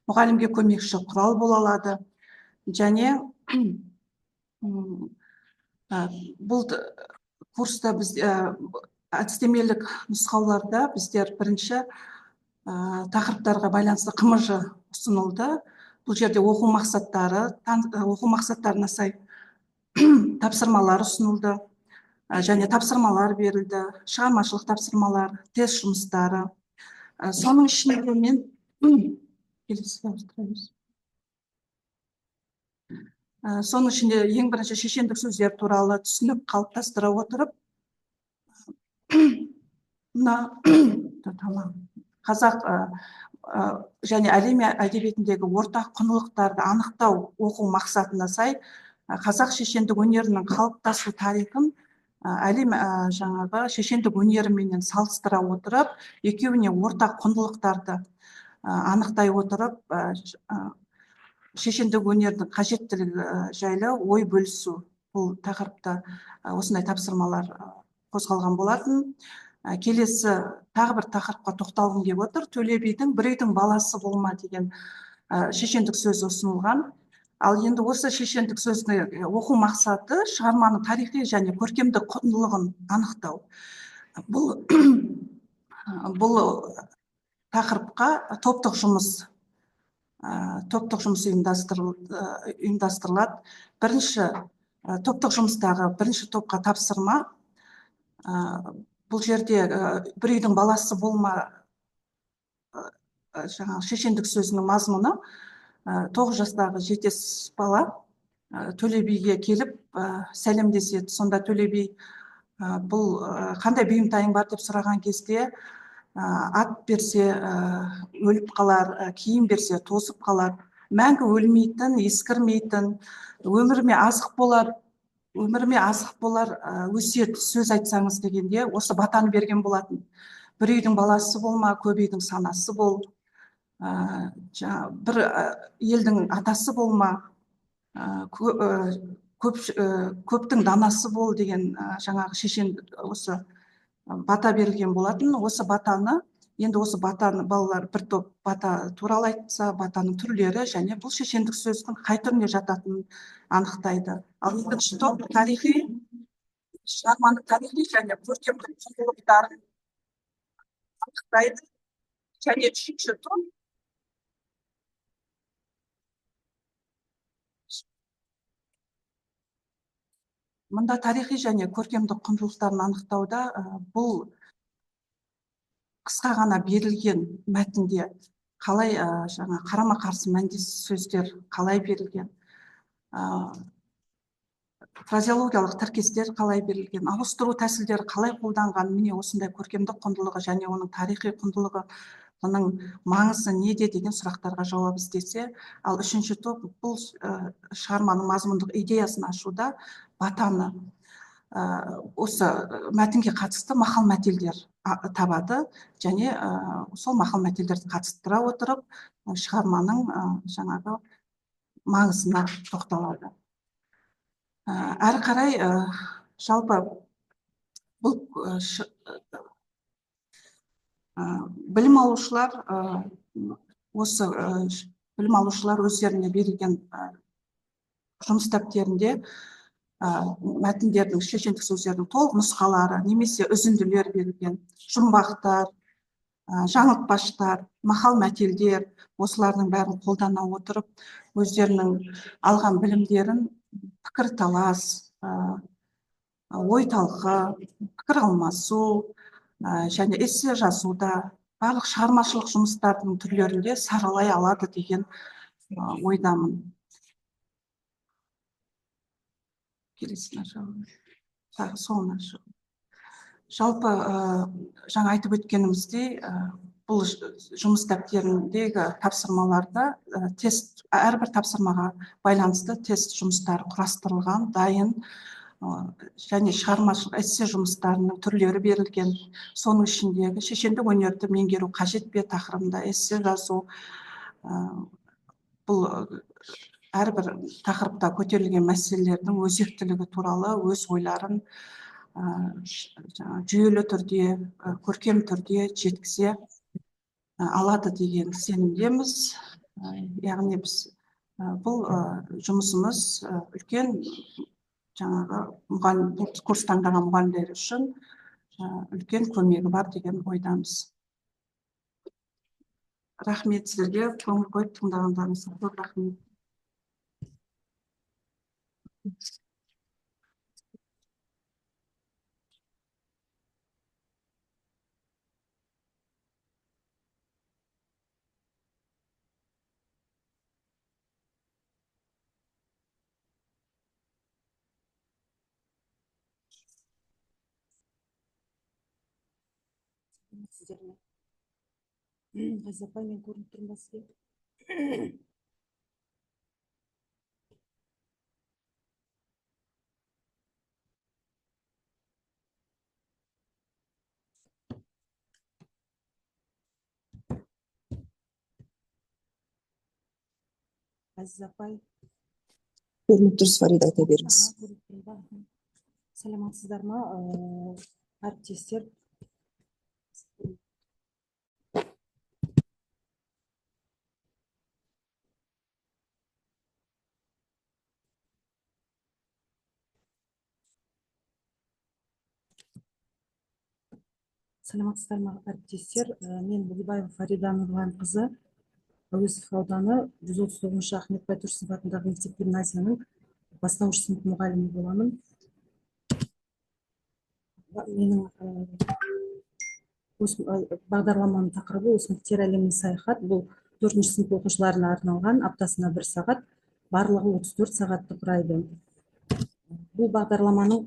мұғалімге көмекші құрал бола алады, және бұл курста біз әдістемелік нұсқауларда біздер бірінші тақырыптарға байланысты қымыжы ұсынылды. Бұл жерде оқу мақсаттарына сай тапсырмалар ұсынылды, және тапсырмалар берілді, шығармашылық тапсырмалар, тест жұмыстары. Соның ішінде мен соның ішінде ең бірінші шешендік сөздер туралы түсінік қалыптастыра отырып, қазақ және әлем әдебиетіндегі ортақ құндылықтарды анықтау оқу мақсатына сай қазақ шешендік өнерінің қалыптасу тарихын әлем жаңағы шешендік өнеріменен салыстыра отырып, екеуіне ортақ құндылықтарды анықтай отырып, шешендік өнердің қажеттілігі жайлы ой бөлісу, бұл тақырыпта осындай тапсырмалар қозғалған болатын. Келесі тағы бір тақырыпқа тоқталғым келіп отыр. Төле бидің "Бір үйдің баласы болма" деген шешендік сөз ұсынылған. Ал енді осы шешендік сөзді оқу мақсаты шығарманың тарихи және көркемдік құндылығын анықтау. Бұл тақырыпқа топтық жұмыс топтық жұмыс ұйымдастырылады. Бірінші топтық жұмыстағы бірінші топқа тапсырма. Бұл жерде бір үйдің баласы болма жаңағы шешендік сөзінің мазмұны 9 жастағы жетес бала Төле биге келіп сәлемдеседі. Сонда Төле би бұл қандай бұйымтайың бар деп сұраған кезде ат берсе өліп қалар, киім берсе тозып қалар, мәңгі өлмейтін, ескірмейтін, өміріме азық болар өсиет сөз айтсаңыз дегенде осы батаны берген болатын. Бір үйдің баласы болма, көп үйдің санасы бол, бір елдің атасы болма, көптің данасы бол деген жаңағы шешен осы бата берілген болатын. Осы батаны, енді осы батаны балалар бір топ бата туралы айтса, батаның түрлері және бұл шешендік сөздің қай түріне жататынын анықтайды. Ал екінші топ тарихи, шығарманың тарихи және көркемдік құндылықтарын анықтайды. Және үшінші топ мұнда тарихи және көркемдік құндылықтарын анықтауда бұл қысқа ғана берілген мәтінде қалай жаңа қарама-қарсы мәндес сөздер қалай берілген, фразеологиялық тіркестер қалай берілген, ауыстыру тәсілдері қалай қолданған, міне осындай көркемдік құндылығы және оның тарихи құндылығының маңызы неде деген сұрақтарға жауап іздесе, ал үшінші топ бұл шығарманың мазмұндық идеясын ашуда батаны осы мәтінге қатысты мақал мәтелдер табады және сол мақал мәтелдерді қатыстыра отырып шығарманың жаңағы маңызына тоқталады. Әрі қарай жалпы бұл білім алушылар өздеріне берілген жұмыс дәптерінде мәтіндердің, шешендік сөздердің толық нұсқалары немесе үзінділер берілген, жұмбақтар, жаңылтпаштар, мақал мәтелдер, осылардың бәрін қолдана отырып, өздерінің алған білімдерін пікірталас, ой талқы, пікір алмасу және эссе жазуда, барлық шығармашылық жұмыстардың түрлерінде саралай алады деген ойдамын. Келесіне соңына жалпы жаңа айтып өткеніміздей, бұл жұмыс дәптеріндегі тапсырмаларда әрбір тапсырмаға байланысты тест жұмыстары құрастырылған, дайын және шығармашылық эссе жұмыстарының түрлері берілген. Соның ішіндегі шешендік өнерді меңгеру қажет пе тақырыбында эссе жазу, бұл әрбір тақырыпта көтерілген мәселелердің өзектілігі туралы өз ойларын жүйелі түрде, көркем түрде жеткізе алады деген сенімдеміз. Яғни біз бұл жұмысымыз үлкен жаңағы курс таңдаған мұғалімдер үшін үлкен көмегі бар деген ойдамыз. Рахмет сіздерге, көңіл қойып тыңдағандарыңызға көп рахмет. Ғазиза апай, мен көрініп тұрмын ба сізге? Ғазиза апай. Көрініп тұрсыз, Фарида, айта беріңіз. Саламатсыздар ма, әріптестер? Саламатсыздар ма, әріптестер? Мен Бұлыбаева Фарида Нұрланқызы, әуезов ауданы 139 Ахмет Байтұрсынов атындағы мектеп-гимназияның бастауыш сынып мұғалімі боламын. Менің бағдарламаның тақырыбы өсімдіктер әлеміне саяхат. Бұл 4-ші сынып оқушыларына арналған, аптасына 1 сағат, барлығы 34 сағатты құрайды. Бұл бағдарлама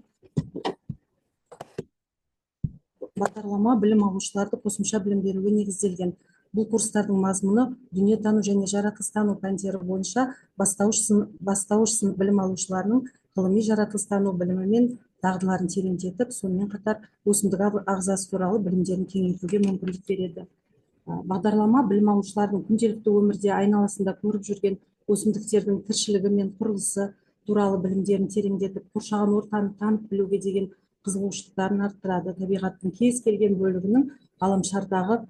білім алушыларды қосымша білім беруге негізделген. Бұл курстардың мазмұны дүниетану және жаратылыстану пәндері бойынша бастауыш сынып білім алушыларының ғылыми жаратылыстану білімі мен дағдыларын тереңдетіп, сонымен қатар өсімдік ағзасы туралы білімдерін кеңейтуге мүмкіндік береді. Бағдарлама білім алушылардың күнделікті өмірде айналасында көріп жүрген өсімдіктердің тіршілігі мен құрылысы туралы білімдерін тереңдетіп, қоршаған ортаны танып білуге деген қызығушылықтарын арттырады. Табиғаттың кез келген бөлігінің ғаламшардағы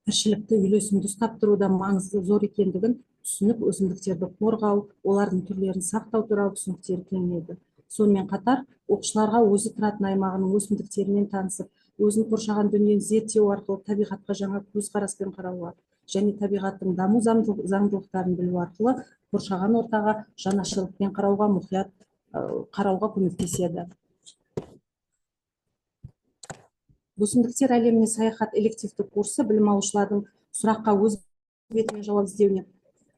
тіршілікті үйлесімді ұстап тұруда маңызы зор екендігін түсініп, өсімдіктерді қорғау, олардың түрлерін сақтау туралы түсініктері кеңейеді. Сонымен қатар, оқушыларға өзі тұратын аймағының өсімдіктерімен танысып, өзін қоршаған дүниені зерттеу арқылы табиғатқа жаңа көзқараспен қарауға және табиғаттың даму заңдылықтарын білу арқылы қоршаған ортаға жанашырлықпен қарауға, мұқият қарауға көмектеседі. Өсімдіктер әлеміне саяхат элективті курсы білім алушылардың сұраққа өз бетімен жауап іздеуіне,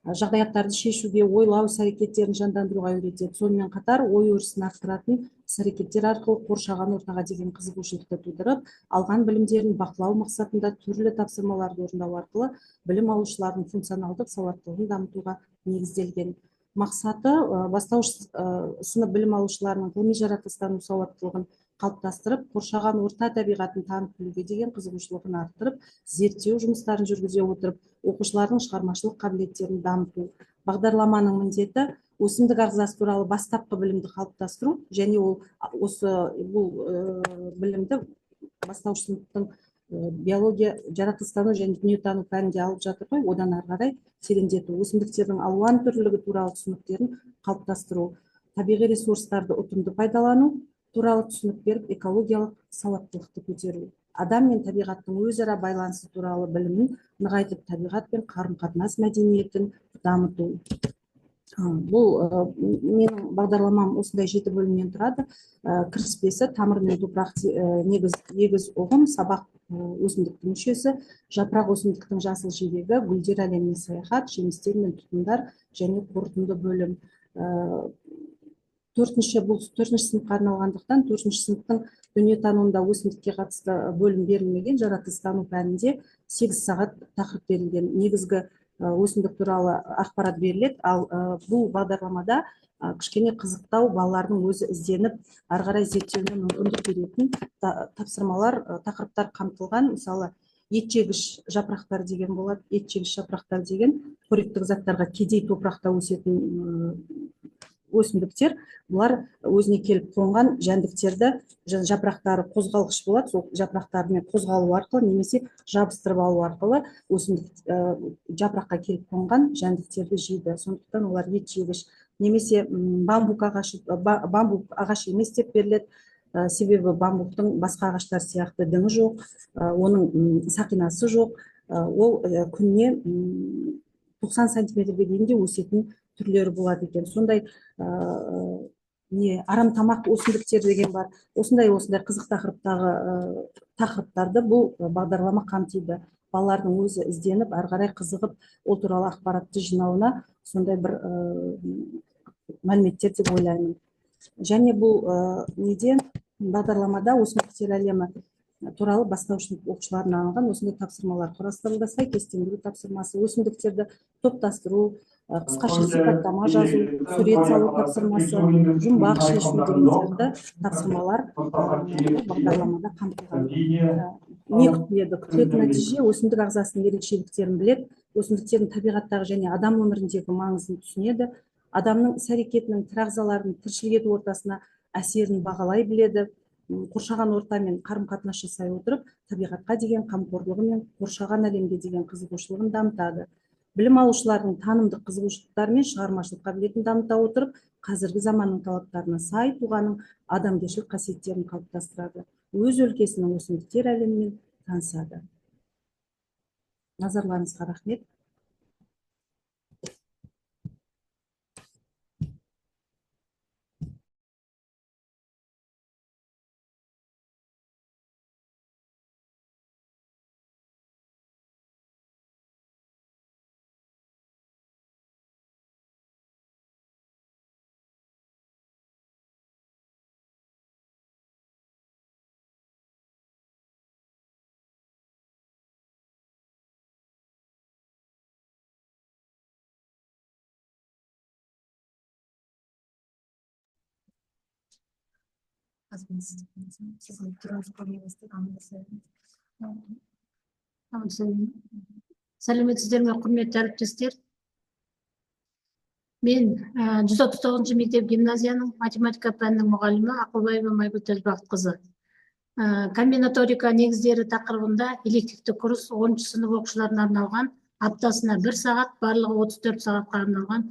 жағдаяттарды шешуге, ойлау іс-әрекеттерін жандандыруға үйретеді. Сонымен қатар, ой өрісін арттыратын іс-әрекеттер арқылы қоршаған ортаға деген қызығушылықты тудырып, алған білімдерін бақылау мақсатында түрлі тапсырмаларды орындау арқылы білім алушылардың функционалдық сауаттылығын дамытуға негізделген. Мақсаты бастауыш сынып білім алушыларының ғылыми жаратылыстану сауаттылығын қалыптастырып, қоршаған орта табиғатын танып білуге деген қызығушылығын арттырып, зерттеу жұмыстарын жүргізе отырып, оқушылардың шығармашылық қабілеттерін дамыту. Бағдарламаның міндеті өсімдік ағзасы туралы бастапқы білімді қалыптастыру, және бұл білімді бастауыш сыныптың биология, жаратылыстану және дүниетану пәнінде алып жатыр ғой, одан ары қарай тереңдету, өсімдіктердің алуан түрлілігі туралы түсініктерін қалыптастыру, табиғи ресурстарды ұтымды пайдалану туралы түсінік беріп, экологиялық сауаттылықты көтеру, адам мен табиғаттың өзара байланысы туралы білімін нығайтып, табиғат пен қарым-қатынас мәдениетін дамыту. Бұл менің бағдарламам осындай 7 бөлімнен тұрады. Кіріспесі, тамыр мен топырақ, негіз ұғым, сабақ өсімдіктің мүшесі, жапырақ өсімдіктің жасыл жидегі, гүлдер әлеміне саяхат, жемістер мен тұқымдар және қорытынды бөлім. 4-ші сыныпқа арналғандықтан, 4-ші сыныптың дүниетануында өсімдікке қатысты бөлім берілмеген, жаратылыстану пәнінде 8 сағат тақырып берілген. Негізгі өсімдік туралы ақпарат беріледі, ал бұл бағдарламада кішкене қызықтау, балалардың өзі ізденіп, ары қарай зерттеуіне мүмкіндік беретін тапсырмалар, тақырыптар қамтылған. Мысалы, ет жегіш жапырақтар деген болады. Ет жегіш жапырақтар деген қоректік заттарға кедей топырақта өсетін өсімдіктер. Бұлар өзіне келіп қонған жәндіктерді, жапырақтары қозғалғыш болады, сол жапырақтарымен қозғалу арқылы немесе жабыстырып алу арқылы өсімдік жапыраққа келіп қонған жәндіктерді жейді. Сондықтан олар ет жегіш. Немесе бамбук ағаш емес деп беріледі. Себебі бамбуктың басқа ағаштар сияқты діңі жоқ, оның сақинасы жоқ. Ол күніне 90 сантиметрге дейін де өсетін түрлері болады екен. Сондай арамтамақ өсімдіктер деген бар. Осындай қызық тақырыптарды бұл бағдарлама қамтиды. Балалардың өзі ізденіп, ары қарай қызығып, ол туралы ақпаратты жинауына сондай бір мәліметтер деп ойлаймын. Және бұл бағдарламада өсімдіктер әлемі туралы бастауыш сынып оқушыларына арналған осындай тапсырмалар құрастырылды. Сәйкестендіру тапсырмасы, өсімдіктерді топтастыру, қысқаша сипаттама жазу, сурет салу тапсырмасы, жұмбақ шешу деген сияқты тапсырмалар бағдарламада қамтылған. Не күтіледі? Күтілетін нәтиже өсімдік ағзасының ерекшеліктерін біледі, өсімдіктердің табиғаттағы және адам өміріндегі маңызын түсінеді, адамның іс-әрекетінің тірі ағзалардың тіршілік ету ортасына әсерін бағалай біледі, қоршаған ортамен қарым-қатынас жасай отырып, табиғатқа деген қамқорлығы мен қоршаған әлемге деген қызығушылығын дамытады. Білім алушылардың танымдық қызығушылықтары мен шығармашылық қабілетін дамыта отырып, қазіргі заманның талаптарына сай тұлғаның адамгершілік қасиеттерін қалыптастырады. Өз өлкесінің өсімдіктер әлемімен танысады. Назарларыңызға рахмет. Сәлеметсіздер ме, құрметті әріптестер? Мен 139 мектеп гимназияның математика пәнінің мұғалімі Ақылбаева Майгүл Тәжбақытқызы. Комбинаторика негіздері тақырыбында элективті курс 10 сынып оқушыларына арналған, аптасына 1 сағат, барлығы 34 сағатқа арналған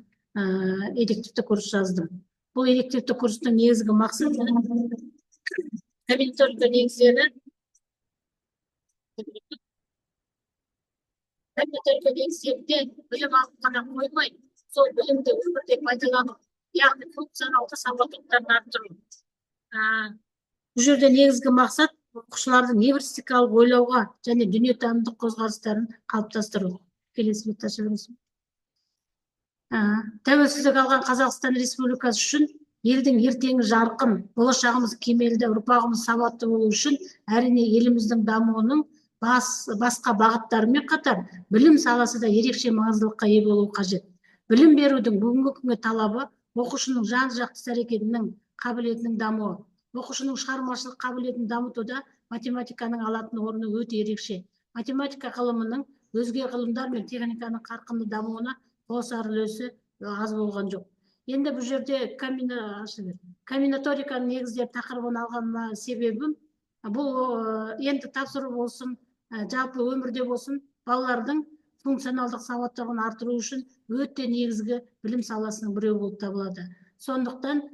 элективті курс жаздым. Бұл элективті курстың негізгі мақсаты комбинаторика негіздері білім алып қана қоймай, сол білімді өмірде пайдаланып, яғни функционалды сауаттылықтарын арттыру. Бұл жерде негізгі мақсат оқушылардың эвристикалық ойлауға және дүниетанымдық қозғалыстарын қалыптастыру. Келесі бетті аша бересің. Тәуелсіздік алған Қазақстан Республикасы үшін елдің ертеңі жарқын, болашағымыз кемелді, ұрпағымыз сауатты болу үшін әрине еліміздің дамуының басқа бағыттарымен қатар білім саласы да ерекше маңыздылыққа ие болуы қажет. Білім берудің бүгінгі күнгі талабы оқушының жан-жақты іс-әрекетінің қабілетінің дамуы. Оқушының шығармашылық қабілетін дамытуда математиканың алатын орны өте ерекше. Математика ғылымының өзге ғылымдар мен техниканың қарқынды дамуына қосар үлесі аз болған жоқ. Енді бұл жерде комбинаториканың негіздері тақырыбын алған себебім, бұл енді тапсыру болсын, жалпы өмірде болсын, балалардың функционалдық сауаттылығын арттыру үшін өте негізгі білім саласының біреуі болып табылады. Сондықтан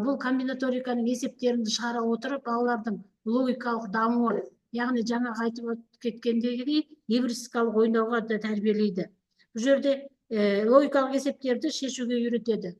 бұл комбинаториканың есептерін шығара отырып, балалардың логикалық дамуы, яғни жаңа айтып кеткендей эвристикалық ойнауға да тәрбиелейді. Бұл жерде логикалық есептерді шешуге үйретеді.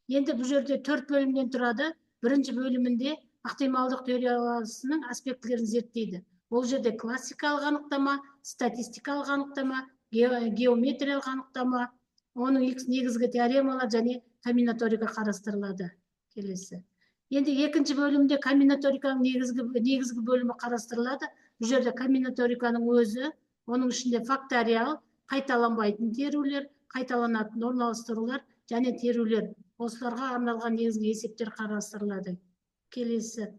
Енді бұл жерде 4 бөлімнен тұрады. Бірінші бөлімінде ықтималдық теориясының аспектілерін зерттейді. Ол жерде классикалық анықтама, статистикалық анықтама, геометриялық анықтама, оның негізгі теоремалар және комбинаторика қарастырылады. Келесі. Енді екінші бөлімде комбинаториканың негізгі бөлімі қарастырылады. Бұл жерде комбинаториканың өзі, оның ішінде факториал, қайталанбайтын терулер, қайталанатын орналастырулар және терулер. Осыларға арналған негізгі есептер қарастырылады. Келесі.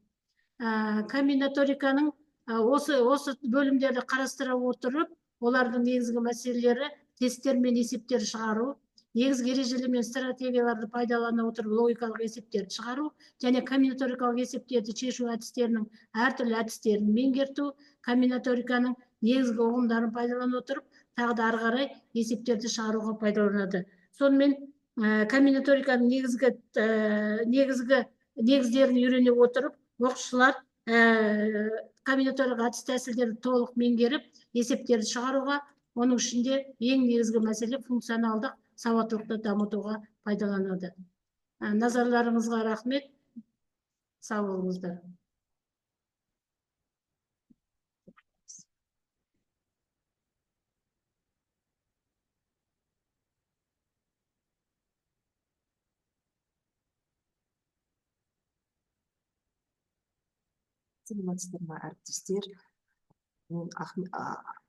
Комбинаториканың осы бөлімдерді қарастыра отырып, олардың негізгі мәселелері тесттер мен есептер шығару, негізгі ережелер мен стратегияларды пайдалана отырып логикалық есептерді шығару және комбинаторикалық есептерді шешу әдістерінің әртүрлі әдістерін меңгерту, комбинаториканың негізгі ұғымдарын пайдалана отырып, тағы да ары қарай есептерді шығаруға пайдаланады. Сонымен комбинаториканың негіздерін үйрене отырып, оқушылар комбинаторика әдіс тәсілдерді толық меңгеріп, есептерді шығаруға, оның ішінде ең негізгі мәселе функционалдық сауаттылықты дамытуға пайдаланады. Назарларыңызға рахмет. Сау болыңыздар. Саламатсыздар ма, әріптестер? Мен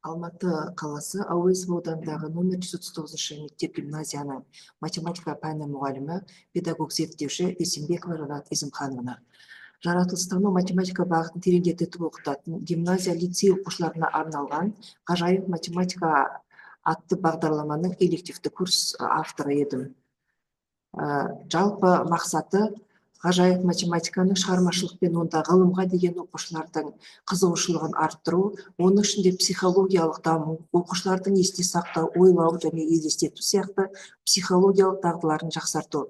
Алматы қаласы Әуезов ауданындағы номер 139 мектеп гимназияның математика пәні мұғалімі, педагог зерттеуші Есенбекова Жанат Изімхановна. Жаратылыстану математика бағытын тереңдетіп оқытатын гимназия лицей оқушыларына арналған ғажайып математика атты бағдарламаның элективті курс авторы едім. Жалпы мақсаты ғажайып математиканың шығармашылық пен онда ғылымға деген оқушылардың қызығушылығын арттыру, оның ішінде психологиялық даму, оқушылардың есте сақтау, ойлау және елестету сияқты психологиялық дағдыларын жақсарту.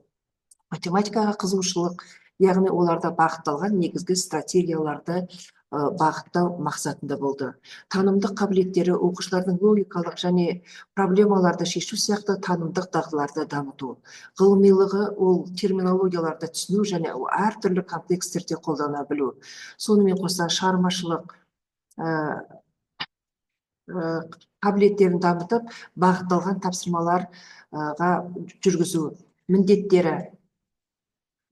Математикаға қызығушылық, яғни оларда бағытталған негізгі стратегияларды бағыттау мақсатында болды. Танымдық қабілеттері оқушылардың логикалық және проблемаларды шешу сияқты танымдық дағдыларды дамыту. Ғылымилығы ол терминологияларды түсіну және әртүрлі контексттерде қолдана білу. Сонымен қоса шығармашылық қабілеттерін дамытып, бағытталған тапсырмаларға жүргізу. Міндеттері: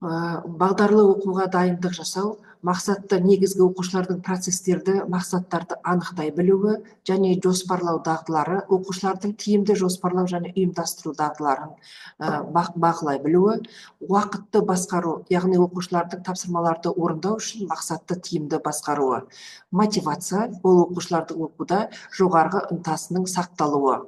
Бағдарлы оқуға дайындық жасау мақсатты негізгі оқушылардың процестерді, мақсаттарды анықтай білуі және жоспарлау дағдылары, оқушылардың тиімді жоспарлау және ұйымдастыру дағдыларын бағалай білуі, уақытты басқару, яғни оқушылардың тапсырмаларды орындау үшін мақсатты тиімді басқаруы, мотивация, ол оқушылардың оқуда жоғарғы ынтасының сақталуы.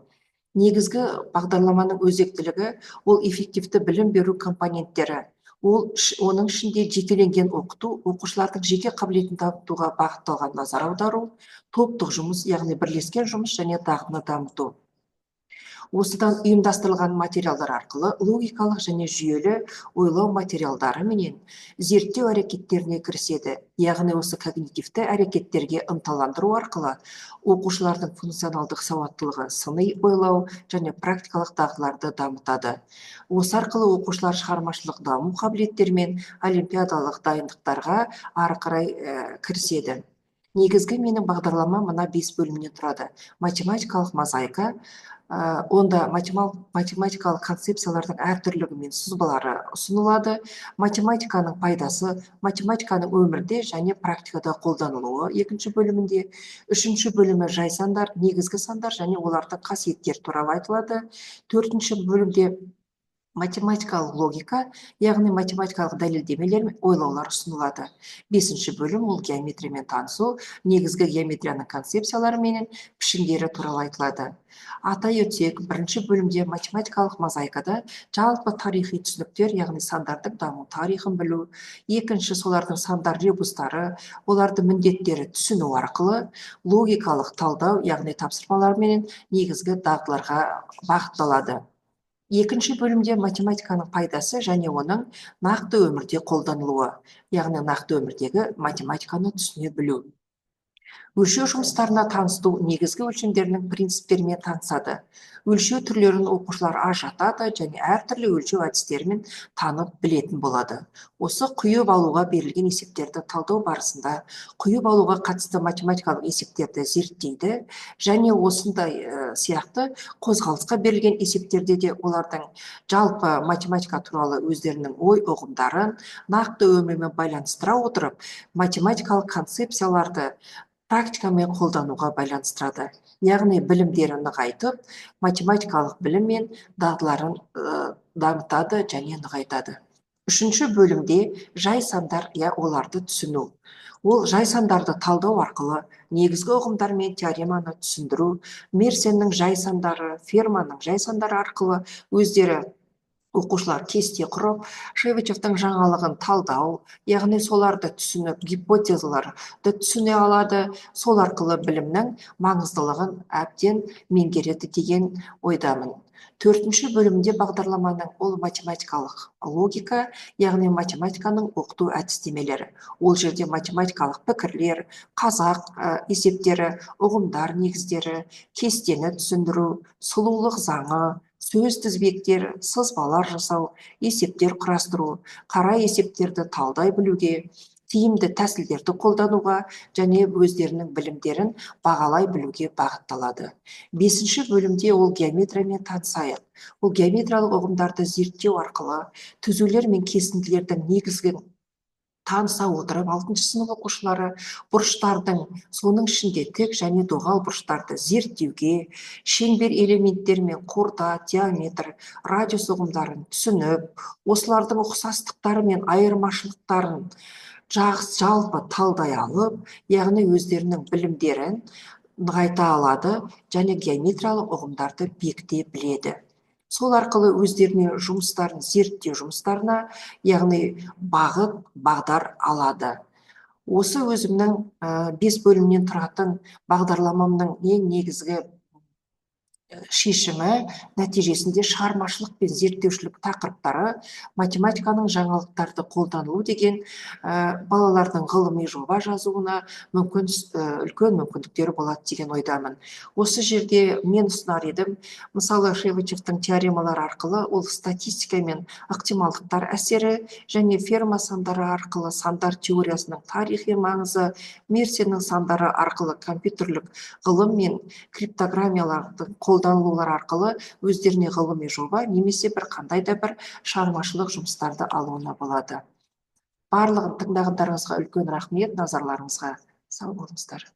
Негізгі бағдарламаның өзектілігі ол эффективті білім беру компоненттері. Оның ішінде жекеленген оқыту, оқушылардың жеке қабілетін дамытуға бағытталған назар аудару, топтық жұмыс, яғни бірлескен жұмыс және дағдыны дамыту. Осыдан ұйымдастырылған материалдар арқылы логикалық және жүйелі ойлау материалдары менен зерттеу әрекеттеріне кіріседі. Яғни осы когнитивті әрекеттерге ынталандыру арқылы оқушылардың функционалдық сауаттылығы, сыни ойлау және практикалық дағдыларды дамытады. Осы арқылы оқушылар шығармашылық даму қабілеттері мен олимпиадалық дайындықтарға ары қарай кіріседі. Негізгі менің бағдарлама мына 5 бөлімнен тұрады. Математикалық мозаика, онда математикалық концепциялардың әртүрлігі мен сызбалары ұсынылады. Математиканың пайдасы, математиканың өмірде және практикада қолданылуы екінші бөлімінде. Үшінші бөлімі жай сандар, негізгі сандар және олардың қасиеттері туралы айтылады. Төртінші бөлімде математикалық логика, яғни математикалық дәлелдемелер мен ойлаулар ұсынылады. Бесінші бөлім ол геометриямен танысу, негізгі геометрияның концепциялары менен пішіндері туралы айтылады. Атай өтсек, бірінші бөлімде математикалық мозаикада жалпы тарихи түсініктер, яғни сандардың даму тарихын білу, екінші солардың сандар ребустары, оларды міндеттері түсіну арқылы логикалық талдау, яғни тапсырмалар менен негізгі дағдыларға бағытталады. Екінші бөлімде математиканың пайдасы және оның нақты өмірде қолданылуы, яғни нақты өмірдегі математиканы түсіне білу. Өлшеу жұмыстарына танысту, негізгі өлшемдерінің принциптерімен танысады. Өлшеу түрлерін оқушылар ажыратады және әртүрлі өлшеу әдістерімен танып білетін болады. Осы құйып алуға берілген есептерді талдау барысында құйып алуға қатысты математикалық есептерді зерттейді және осындай сияқты қозғалысқа берілген есептерде де олардың жалпы математика туралы өздерінің ой ұғымдарын нақты өмірмен байланыстыра отырып, математикалық концепцияларды практикамен қолдануға байланыстырады. Яғни білімдерін нығайтып, математикалық білім мен дағдыларын дамытады және нығайтады. Үшінші бөлімде жай сандар, оларды түсіну. Ол жай сандарды талдау арқылы негізгі ұғымдар мен теореманы түсіндіру, Мерсеннің жай сандары, Ферманың жай сандары арқылы өздері оқушылар кесте құрып, Шевичевтің жаңалығын талдау, яғни соларды түсініп, гипотезаларды түсіне алады, сол арқылы білімнің маңыздылығын әбден меңгереді деген ойдамын. Төртінші бөлімде бағдарламаның ол математикалық логика, яғни математиканың оқыту әдістемелері. Ол жерде математикалық пікірлер, қазақ есептері, ұғымдар негіздері, кестені түсіндіру, сұлулық заңы, сөз тізбектер, сызбалар жасау, есептер құрастыру, қара есептерді талдай білуге, тиімді тәсілдерді қолдануға және өздерінің білімдерін бағалай білуге бағытталады. Бесінші бөлімде ол геометриямен танысайық. Ол геометриялық ұғымдарды зерттеу арқылы түзулер мен кесінділердің негізгі таныса отырып, 6-шы сынып оқушылары бұрыштардың, соның ішінде тік және доғал бұрыштарды зерттеуге, шеңбер элементтер мен қорда, диаметр, радиус ұғымдарын түсініп, осылардың ұқсастықтары мен айырмашылықтарын жалпы талдай алып, яғни өздерінің білімдерін нығайта алады және геометриялық ұғымдарды бекіте біледі. Сол арқылы өздеріне жұмыстарын, зерттеу жұмыстарына, яғни бағыт, бағдар алады. Осы өзімнің 5 бөлімнен тұратын бағдарламамның ең негізгі шешімі нәтижесінде шығармашылық пен зерттеушілік тақырыптары, математиканың жаңалықтарды қолданылу деген балалардың ғылыми жоба жазуына үлкен мүмкіндіктері болады деген ойдамын. Осы жерде мен ұсынар едім, мысалы Шевичевтің теоремалары арқылы ол статистика мен ықтималдықтар әсері және Ферма сандары арқылы сандар теориясының тарихи маңызы, Мерсеннің сандары арқылы компьютерлік ғылым мен криптограммалардың қолданылулар арқылы өздеріне ғылыми жоба немесе бір қандай да бір шығармашылық жұмыстарды алуына болады. Барлығын тыңдағандарыңызға үлкен рахмет, назарларыңызға сау болыңыздар.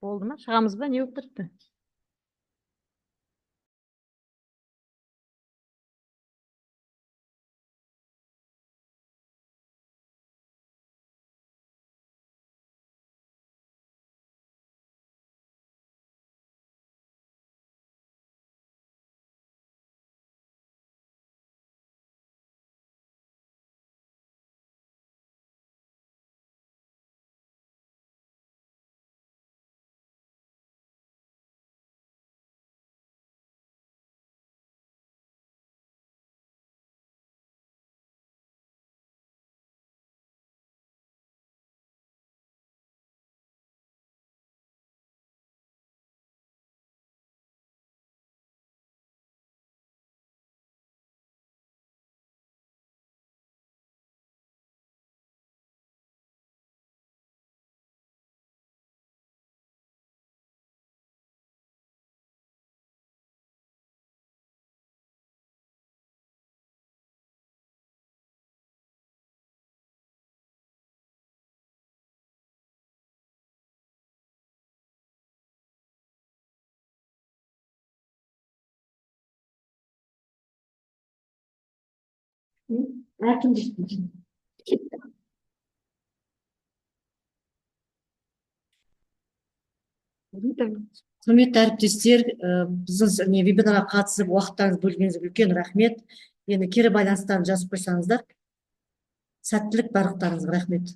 Болды ма? Шығамыз ба? Не болып тұрды? Құрметті әріптестер, біздің вебинарға қатысып уақыттарыңызды бөлгеніңізге үлкен рахмет. Енді кері байланыстан жазып қойсаңыздар. Сәттілік барлықтарыңызға рахмет.